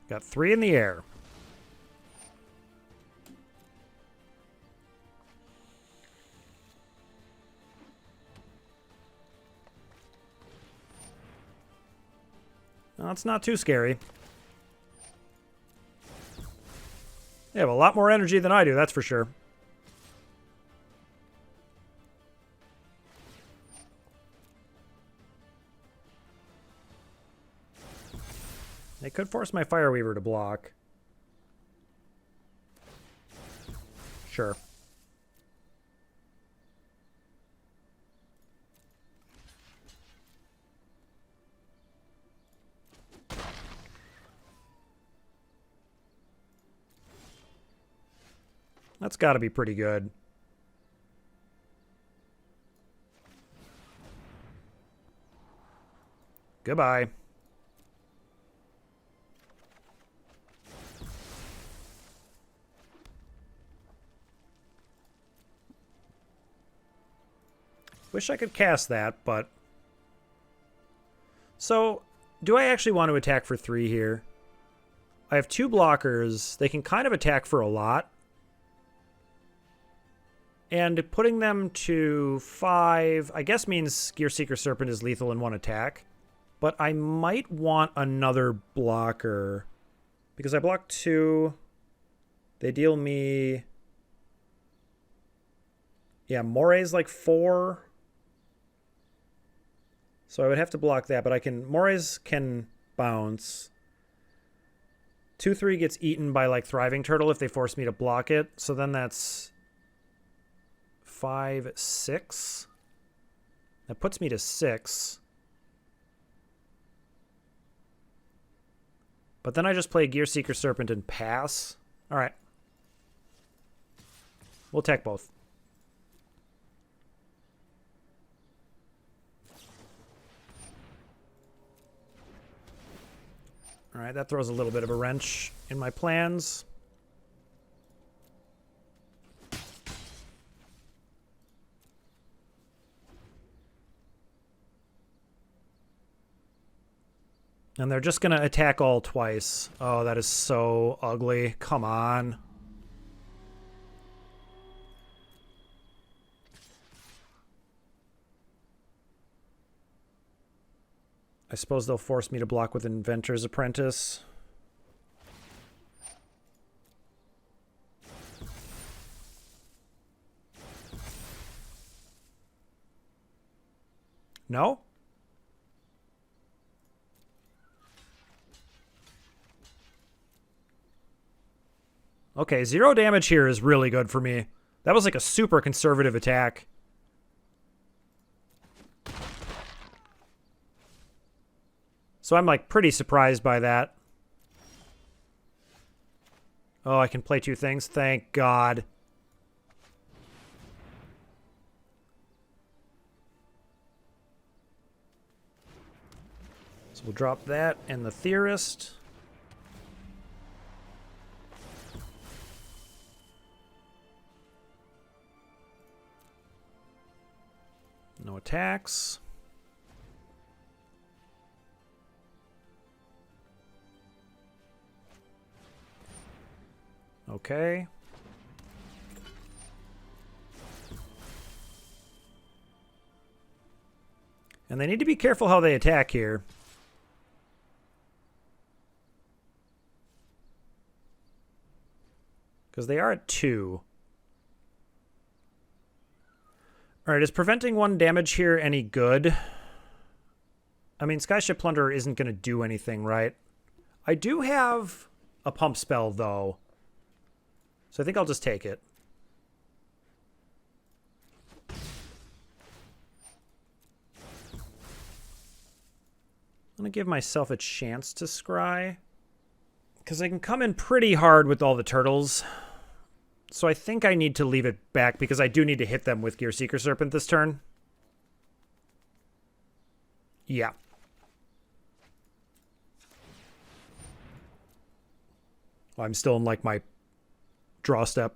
Got 3 in the air. Well, it's not too scary. They have a lot more energy than I do, that's for sure. They could force my Fireweaver to block. Sure. That's got to be pretty good. Goodbye. Wish I could cast that, but... So, do I actually want to attack for 3 here? I have 2 blockers. They can kind of attack for a lot. And putting them to 5, I guess, means Gear Seeker Serpent is lethal in 1 attack. But I might want another blocker. Because I block 2. They deal me... Yeah, Moray's like 4. So I would have to block that, but I can... Moray's can bounce. 2/3 gets eaten by, like, Thriving Turtle if they force me to block it. So then that's 5, 6. That puts me to 6. But then I just play Gear Seeker Serpent and pass. All right. We'll attack both. All right, that throws a little bit of a wrench in my plans. And they're just going to attack all twice. Oh, that is so ugly. Come on. I suppose they'll force me to block with Inventor's Apprentice. No? Okay, 0 damage here is really good for me. That was like a super conservative attack. So I'm like pretty surprised by that. Oh, I can play two things. Thank God. So we'll drop that and the Theorist. No attacks. Okay. And they need to be careful how they attack here. Because they are at 2. Alright, is preventing 1 damage here any good? I mean, Skyship Plunderer isn't going to do anything, right? I do have a pump spell, though. So I think I'll just take it. I'm going to give myself a chance to scry. Because I can come in pretty hard with all the turtles. So I think I need to leave it back because I do need to hit them with Gear Seeker Serpent this turn. Yeah. I'm still in like my draw step.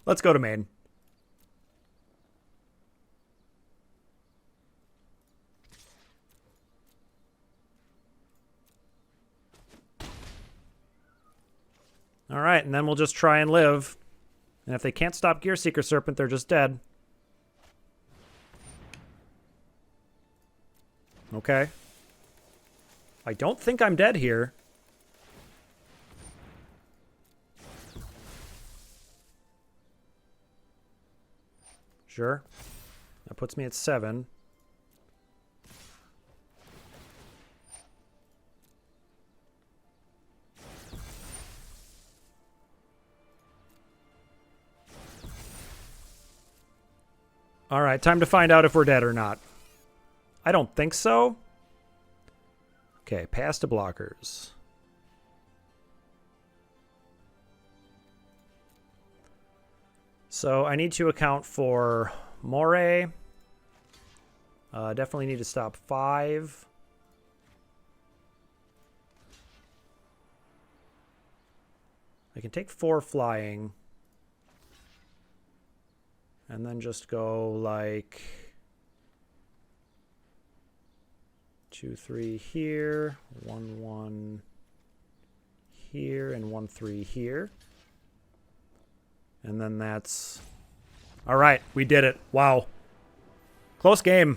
Let's go to main. All right, and then we'll just try and live. And if they can't stop Gear Seeker Serpent, they're just dead. Okay. I don't think I'm dead here. Sure. That puts me at 7. All right, time to find out if we're dead or not. I don't think so. Okay, pass to blockers. So I need to account for Moray. Definitely need to stop 5. I can take 4 flying. And then just go like 2, 3 here, 1, 1 here, and 1, 3 here. And then that's... All right, we did it. Wow. Close game.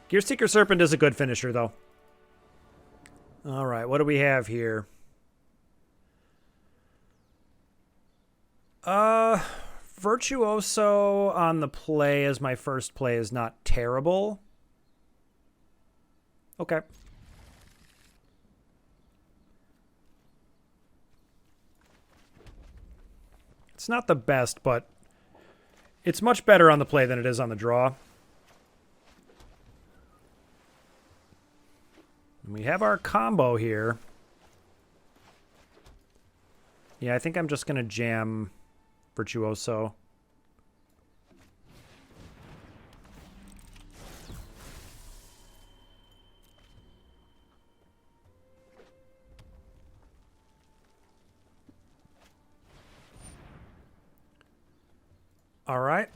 Gear Seeker Serpent is a good finisher, though. All right, what do we have here? Virtuoso on the play as my first play is not terrible. Okay. It's not the best, but it's much better on the play than it is on the draw. And we have our combo here. Yeah, I think I'm just going to jam Virtuoso. All right.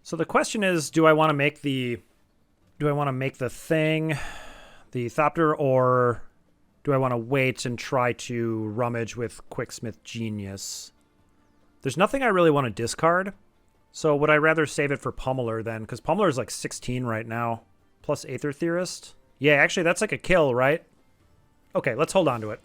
So the question is, do I want to make the thing, the Thopter, or do I want to wait and try to rummage with Quicksmith Genius? There's nothing I really want to discard. So would I rather save it for Pummeler then? Because Pummeler is like 16 right now. Plus Aether Theorist. Yeah, actually that's like a kill, right? Okay, let's hold on to it.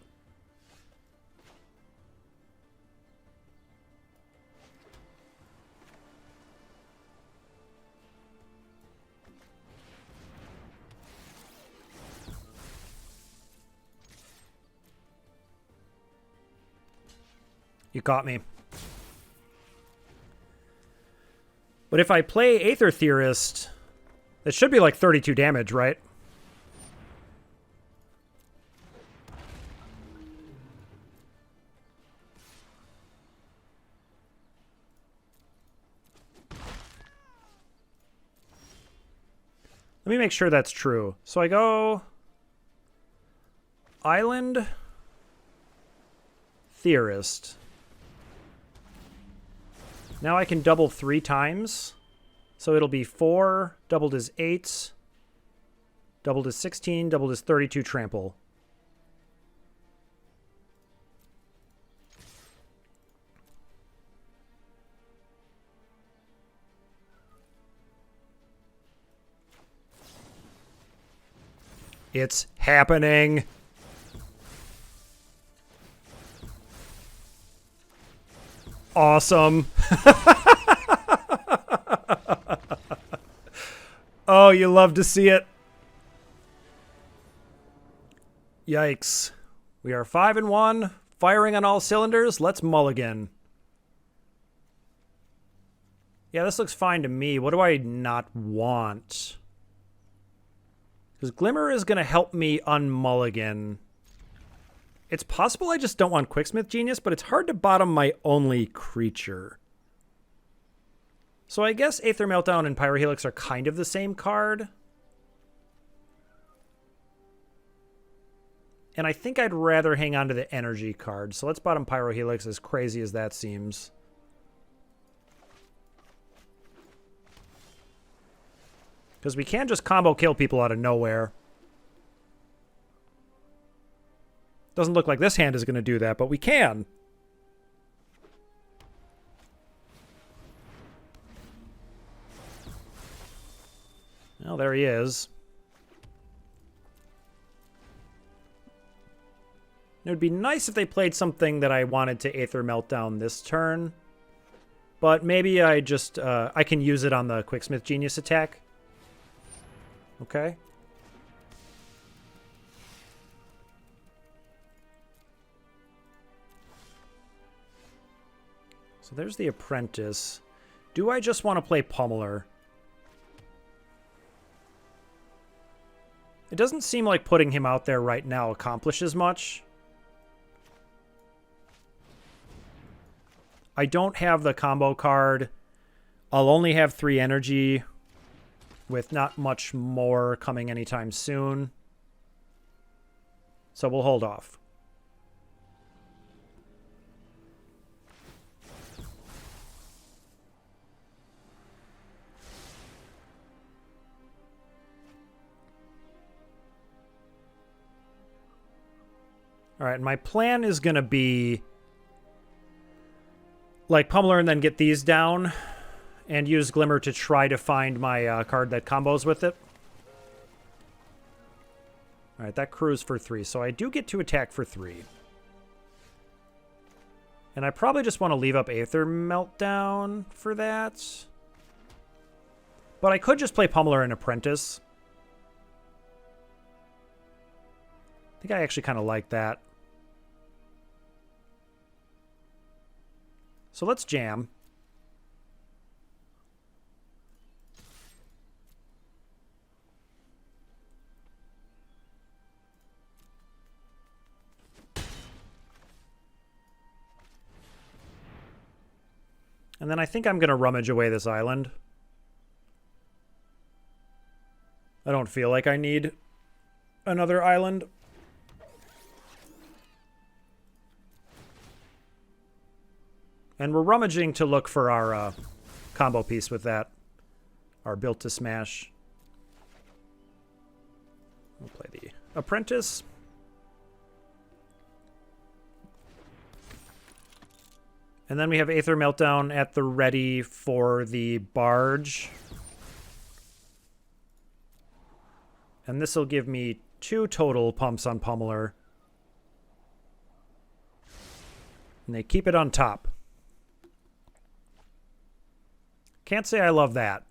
You caught me. But if I play Aether Theorist, it should be like 32 damage, right? Let me make sure that's true. So I go Island Theorist. Now I can double 3 times. So it'll be 4, doubled is 8, doubled is 16, doubled is 32 trample. It's happening. Awesome. Oh, you love to see it. Yikes. We are 5-1, firing on all cylinders. Let's mulligan. Yeah, this looks fine to me. What do I not want? Because Glimmer is going to help me unmulligan. It's possible I just don't want Quicksmith Genius, but it's hard to bottom my only creature. So I guess Aether Meltdown and Pyrohelix are kind of the same card. And I think I'd rather hang on to the energy card. So let's bottom Pyrohelix, as crazy as that seems. Because we can't just combo kill people out of nowhere. Doesn't look like this hand is going to do that, but we can. Well, there he is. It would be nice if they played something that I wanted to Aether Meltdown this turn. But maybe I just, I can use it on the Quicksmith Genius attack. Okay. So there's the Apprentice. Do I just want to play Pummeler? It doesn't seem like putting him out there right now accomplishes much. I don't have the combo card. I'll only have 3 energy with not much more coming anytime soon. So we'll hold off. All right, my plan is going to be like Pummeler and then get these down and use Glimmer to try to find my card that combos with it. All right, that crew's for 3, so I do get to attack for 3. And I probably just want to leave up Aether Meltdown for that. But I could just play Pummeler and Apprentice. I think I actually kind of like that. So let's jam. And then I think I'm going to rummage away this island. I don't feel like I need another island. And we're rummaging to look for our combo piece with that. Our built to smash. We'll play the Apprentice. And then we have Aether Meltdown at the ready for the Barge. And this will give me 2 total pumps on Pummeler. And they keep it on top. Can't say I love that.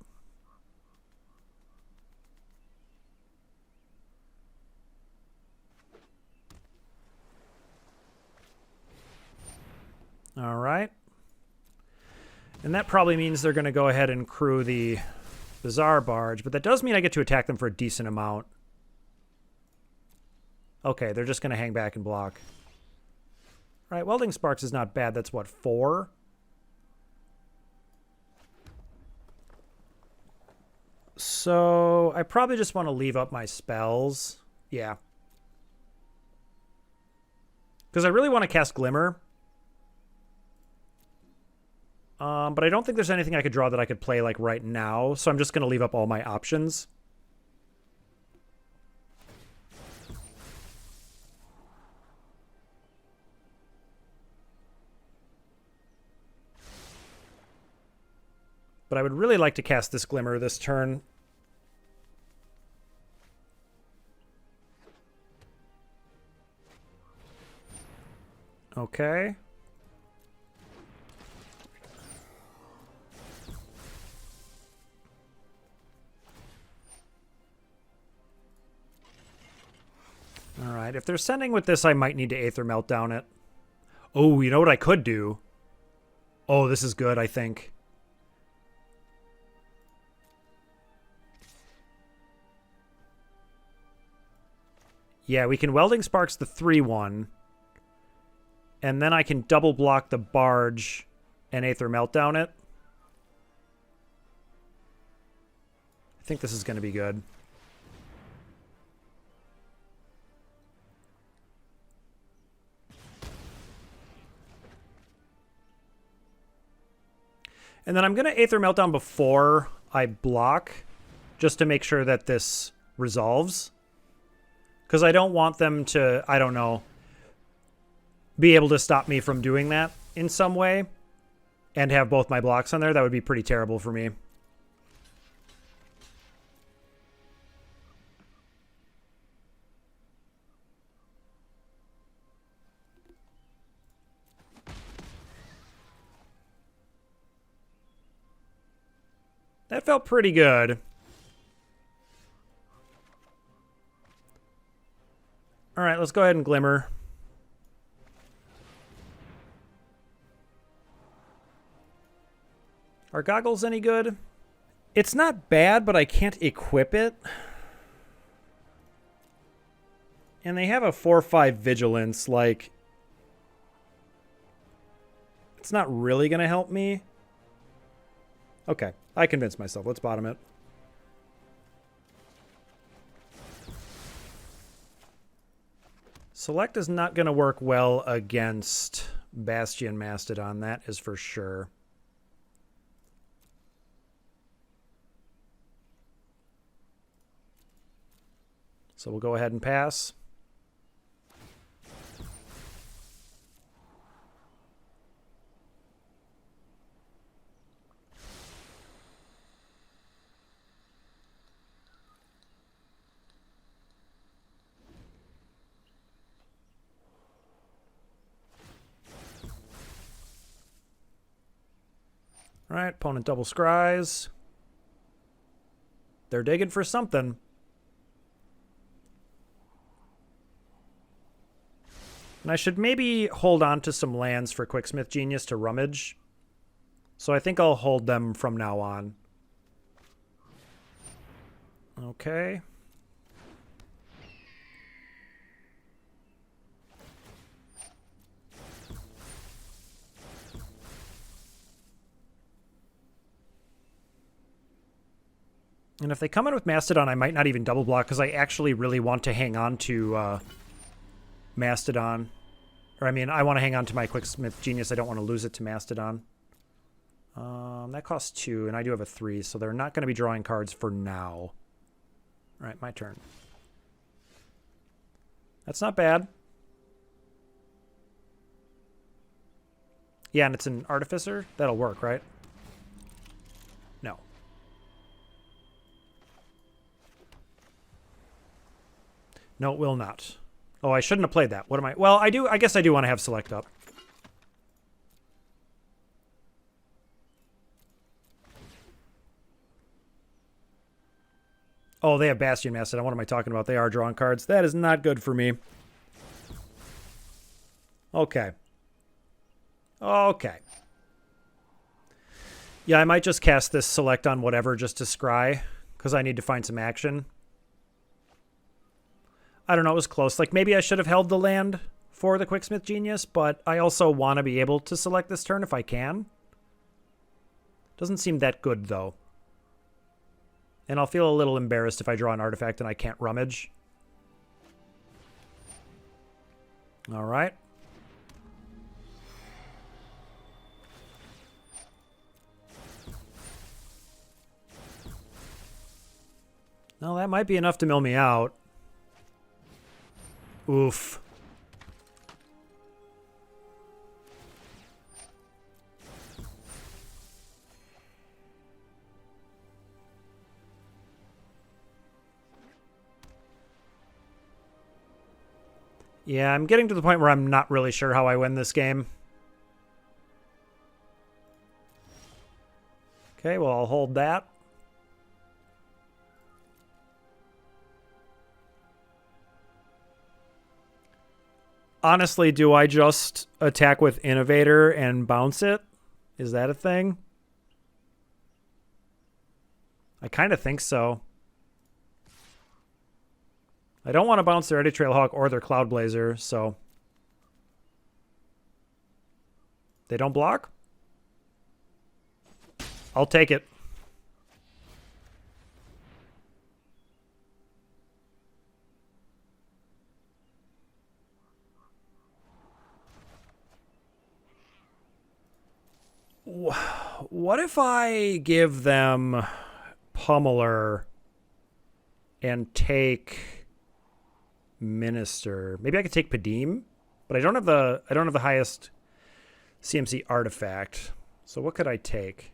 All right. And that probably means they're going to go ahead and crew the Bizarre Barge, but that does mean I get to attack them for a decent amount. Okay, they're just going to hang back and block. All right, Welding Sparks is not bad. That's what, 4? So I probably just want to leave up my spells. Yeah. Because I really want to cast Glimmer. But I don't think there's anything I could draw that I could play like right now. So I'm just going to leave up all my options. But I would really like to cast this Glimmer this turn. Okay. All right. If they're sending with this, I might need to Aether Meltdown it. Oh, you know what I could do? Oh, this is good, I think. Yeah, we can Welding Sparks the 3-1. And then I can double block the Barge and Aether Meltdown it. I think this is going to be good. And then I'm going to Aether Meltdown before I block, just to make sure that this resolves. Because I don't want them to, I don't know, be able to stop me from doing that in some way and have both my blocks on there. That would be pretty terrible for me. That felt pretty good. All right, let's go ahead and Glimmer. Are goggles any good? It's not bad, but I can't equip it. And they have a 4/5 vigilance, like... It's not really going to help me. Okay, I convinced myself. Let's bottom it. Select is not going to work well against Bastion Mastodon, that is for sure. So we'll go ahead and pass. All right, opponent double scries. They're digging for something. And I should maybe hold on to some lands for Quicksmith Genius to rummage. So I think I'll hold them from now on. Okay. And if they come in with Mastodon, I might not even double block because I actually really want to hang on to Mastodon. Or, I mean, I want to hang on to my Quicksmith Genius. I don't want to lose it to Mastodon. That costs 2, and I do have a 3, so they're not going to be drawing cards for now. All right, my turn. That's not bad. Yeah, and it's an Artificer. That'll work, right? No. No, it will not. Oh, I shouldn't have played that. What am I? Well, I do. I guess I do want to have Select up. Oh, they have Bastion Mastodon. What am I talking about? They are drawing cards. That is not good for me. Okay. Okay. Yeah, I might just cast this Select on whatever just to scry, because I need to find some action. I don't know, it was close. Like, maybe I should have held the land for the Quicksmith Genius, but I also want to be able to select this turn if I can. Doesn't seem that good, though. And I'll feel a little embarrassed if I draw an artifact and I can't rummage. All right. Well, that might be enough to mill me out. Oof. Yeah, I'm getting to the point where I'm not really sure how I win this game. Okay, well, I'll hold that. Honestly, do I just attack with Innovator and bounce it? Is that a thing? I kind of think so. I don't want to bounce their Eddy Trailhawk or their Cloud Blazer, so... They don't block? I'll take it. What if I give them Pummeler and take Minister? Maybe I could take Padim, but I don't have the highest CMC artifact. So what could I take?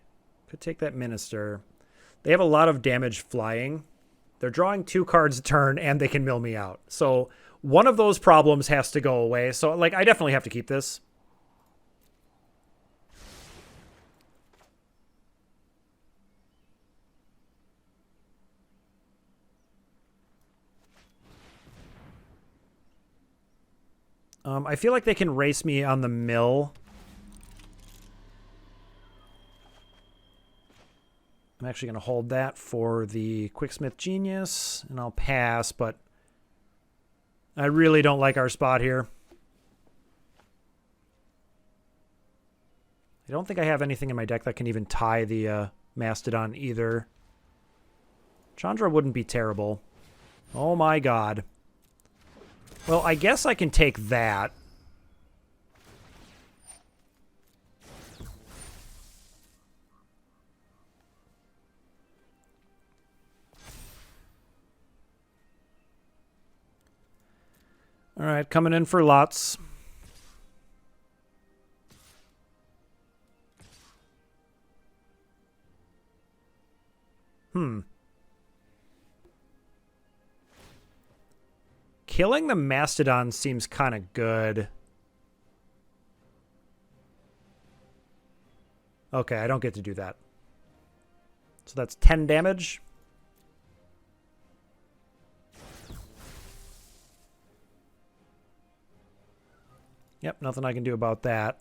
Could take that Minister. They have a lot of damage flying. They're drawing 2 cards a turn and they can mill me out. So one of those problems has to go away. So like I definitely have to keep this. I feel like they can race me on the mill. I'm actually going to hold that for the Quicksmith Genius, and I'll pass, but I really don't like our spot here. I don't think I have anything in my deck that can even tie the Mastodon either. Chandra wouldn't be terrible. Oh my god. Well, I guess I can take that. All right, coming in for lots. Killing the Mastodon seems kind of good. Okay, I don't get to do that. So that's 10 damage. Yep, nothing I can do about that.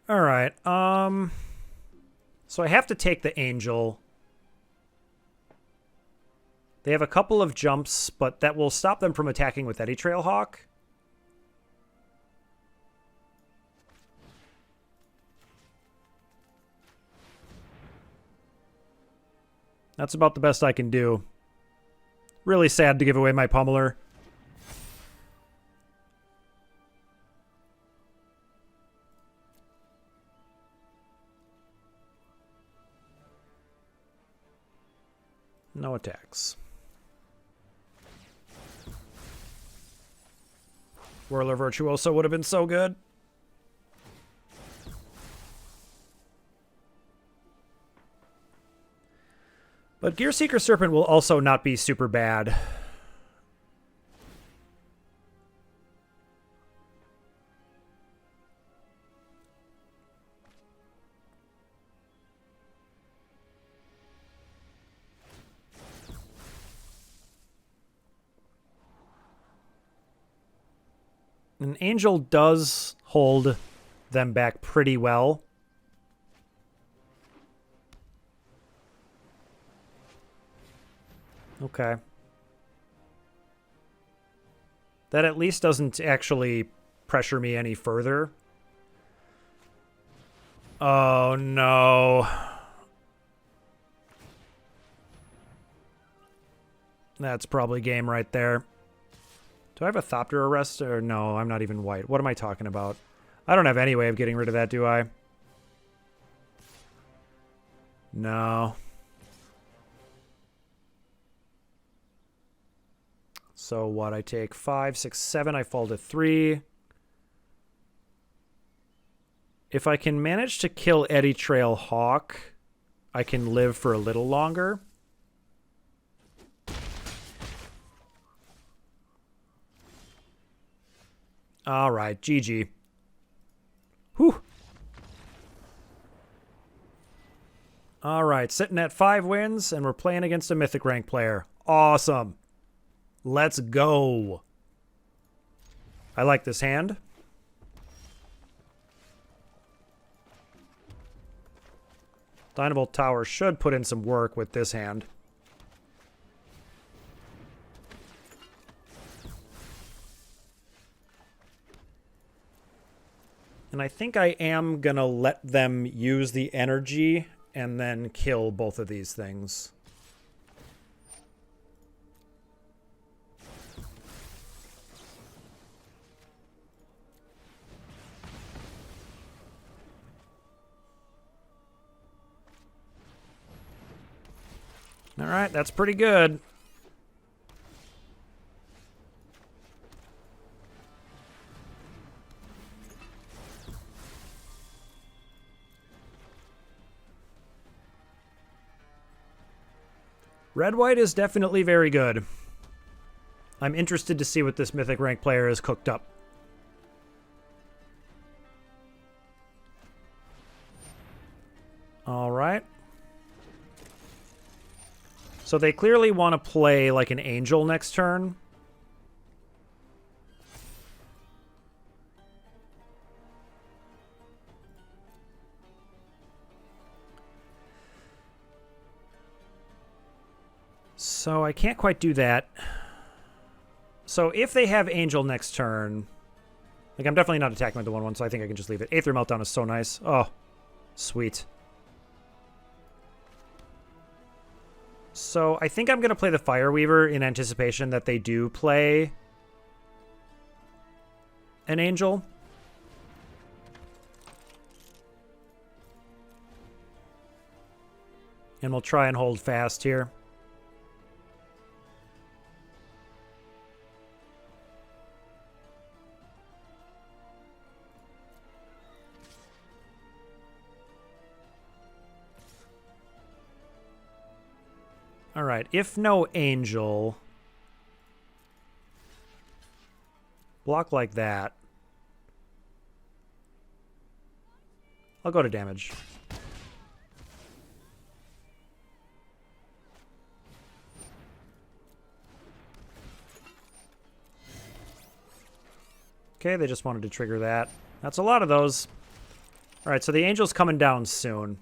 All right. So I have to take the Angel. They have a couple of jumps, but that will stop them from attacking with Eddy Trailhawk. That's about the best I can do. Really sad to give away my Pummeler. No attacks. Whirler Virtuoso would have been so good. But Gearseeker Serpent will also not be super bad. An Angel does hold them back pretty well. Okay. That at least doesn't actually pressure me any further. Oh, no. That's probably game right there. Do I have a Thopter arrest? Or no, I'm not even white. What am I talking about? I don't have any way of getting rid of that, do I? No. So what? I take 5, 6, 7. I fall to 3. If I can manage to kill Eddy Trail Hawk, I can live for a little longer. All right, GG. Whew. All right, sitting at 5 wins, and we're playing against a Mythic rank player. Awesome. Let's go. I like this hand. Dynavolt Tower should put in some work with this hand. And I think I am going to let them use the energy and then kill both of these things. All right, that's pretty good. Red-white is definitely very good. I'm interested to see what this Mythic rank player has cooked up. All right. So they clearly want to play like an angel next turn. So I can't quite do that. So if they have angel next turn, like I'm definitely not attacking with the 1/1, so I think I can just leave it. Aether Meltdown is so nice. Oh, sweet. So I think I'm going to play the Fireweaver in anticipation that they do play an angel. And we'll try and hold fast here. All right, if no angel, block like that. I'll go to damage. Okay, they just wanted to trigger that. That's a lot of those. All right, so the angel's coming down soon.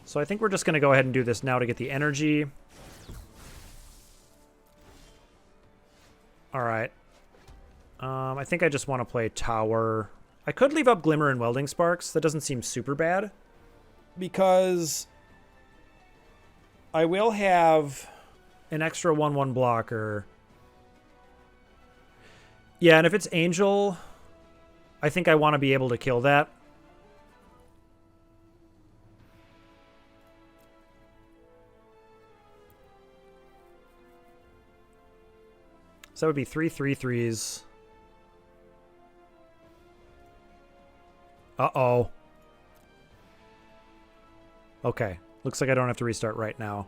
So I think we're just going to go ahead and do this now to get the energy. All right. I think I just want to play tower. I could leave up Glimmer and Welding Sparks. That doesn't seem super bad. Because I will have an extra 1/1 blocker. Yeah, and if it's Angel, I think I want to be able to kill that. So that would be 3 3/3s. Uh-oh. Okay. Looks like I don't have to restart right now.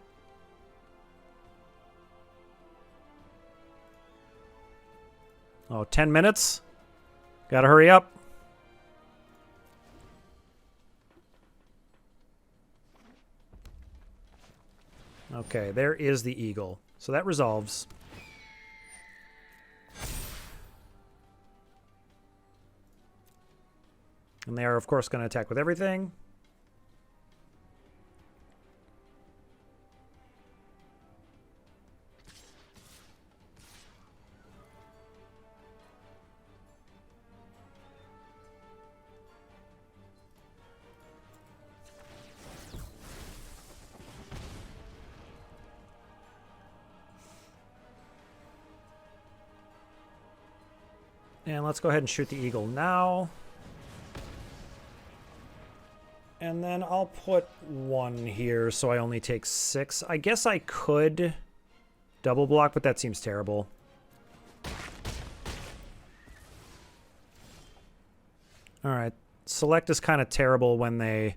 Oh, 10 minutes? Gotta hurry up. Okay, there is the eagle. So that resolves. And they are, of course, going to attack with everything. And let's go ahead and shoot the eagle now. And then I'll put 1 here so I only take 6. I guess I could double block, but that seems terrible. Alright. Select is kind of terrible when they...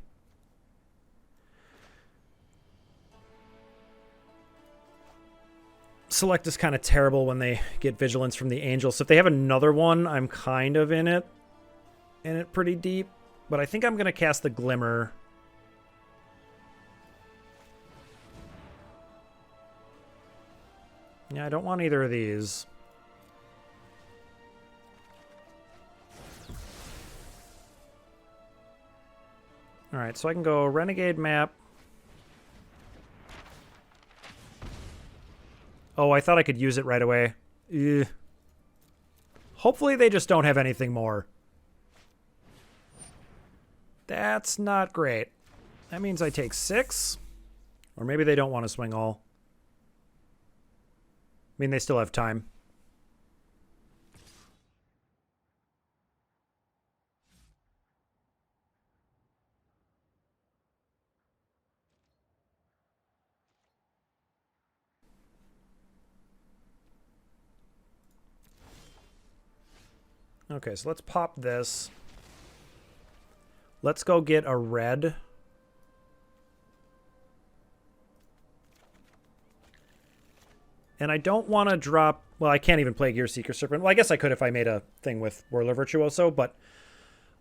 Select is kind of terrible when they get vigilance from the angel. So if they have another one, I'm kind of in it pretty deep. But I think I'm going to cast the Glimmer. Yeah, I don't want either of these. Alright, so I can go Renegade Map. Oh, I thought I could use it right away. Ugh. Hopefully they just don't have anything more. That's not great. That means I take 6. Or maybe they don't want to swing all. I mean, they still have time. Okay, so let's pop this. Let's go get a red. And I don't want to drop... Well, I can't even play Gear Seeker Serpent. Well, I guess I could if I made a thing with Whirler Virtuoso, but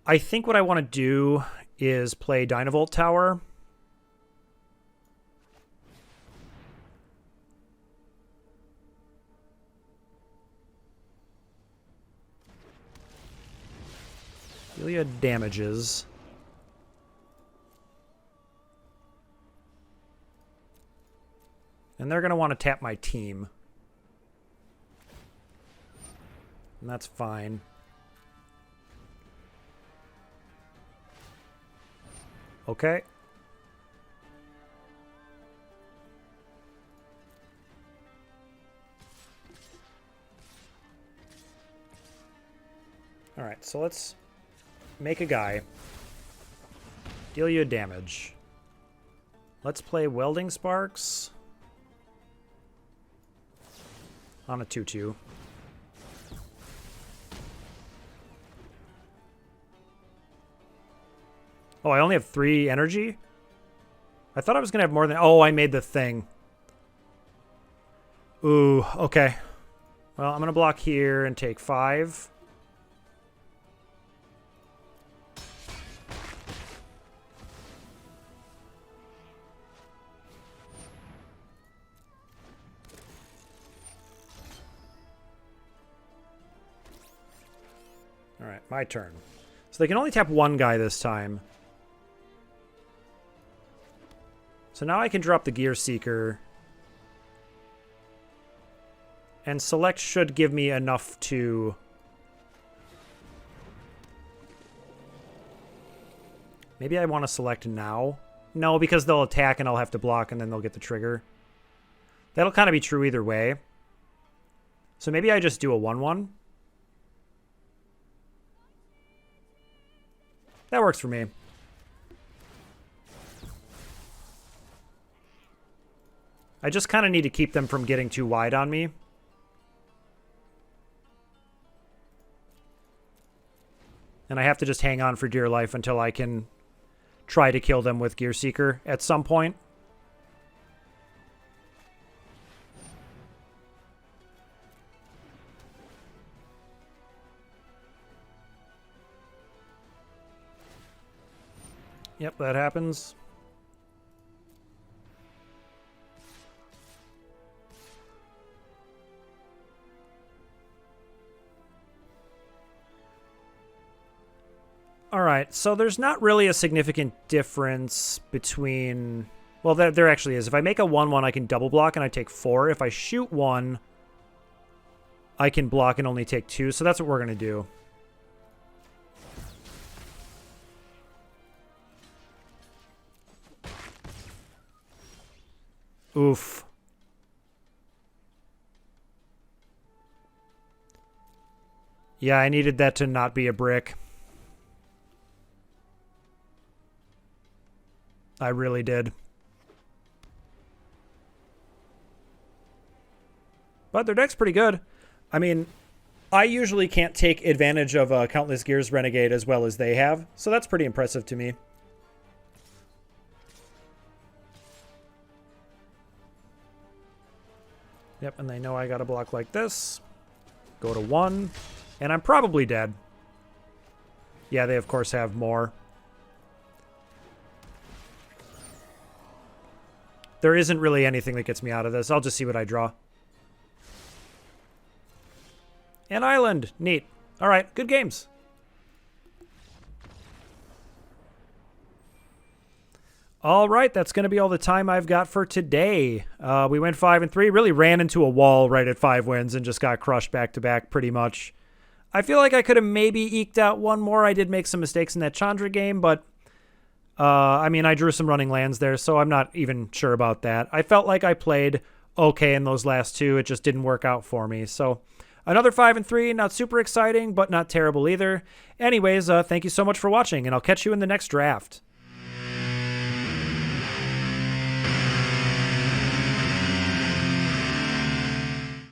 I think what I want to do is play Dynavolt Tower. Delia damages. And they're going to want to tap my team. And that's fine. Okay. Alright, so let's make a guy. Deal you damage. Let's play Welding Sparks. On a 2-2. Oh, I only have 3 energy? I thought I was going to have more than... Oh, I made the thing. Ooh, okay. Well, I'm going to block here and take 5. Alright, my turn. So they can only tap 1 guy this time. So now I can drop the Gear Seeker. And select should give me enough to... Maybe I want to select now. No, because they'll attack and I'll have to block and then they'll get the trigger. That'll kind of be true either way. So maybe I just do a 1-1. That works for me. I just kind of need to keep them from getting too wide on me. And I have to just hang on for dear life until I can try to kill them with Gear Seeker at some point. Yep, that happens. All right, so there's not really a significant difference between... Well, there actually is. If I make a 1-1, I can double block and I take 4. If I shoot 1, I can block and only take 2. So that's what we're going to do. Oof. Yeah, I needed that to not be a brick. I really did. But their deck's pretty good. I mean, I usually can't take advantage of a Countless Gears Renegade as well as they have, so that's pretty impressive to me. Yep, and they know I got a block like this. Go to 1, and I'm probably dead. Yeah, they of course have more. There isn't really anything that gets me out of this. I'll just see what I draw. An island. Neat. All right, good games. All right, that's going to be all the time I've got for today. We went 5-3, really ran into a wall right at 5 wins and just got crushed back-to-back pretty much. I feel like I could have maybe eked out one more. I did make some mistakes in that Chandra game, but I mean, I drew some running lands there, so I'm not even sure about that. I felt like I played okay in those last 2. It just didn't work out for me. So another 5-3, not super exciting, but not terrible either. Anyways, thank you so much for watching, and I'll catch you in the next draft.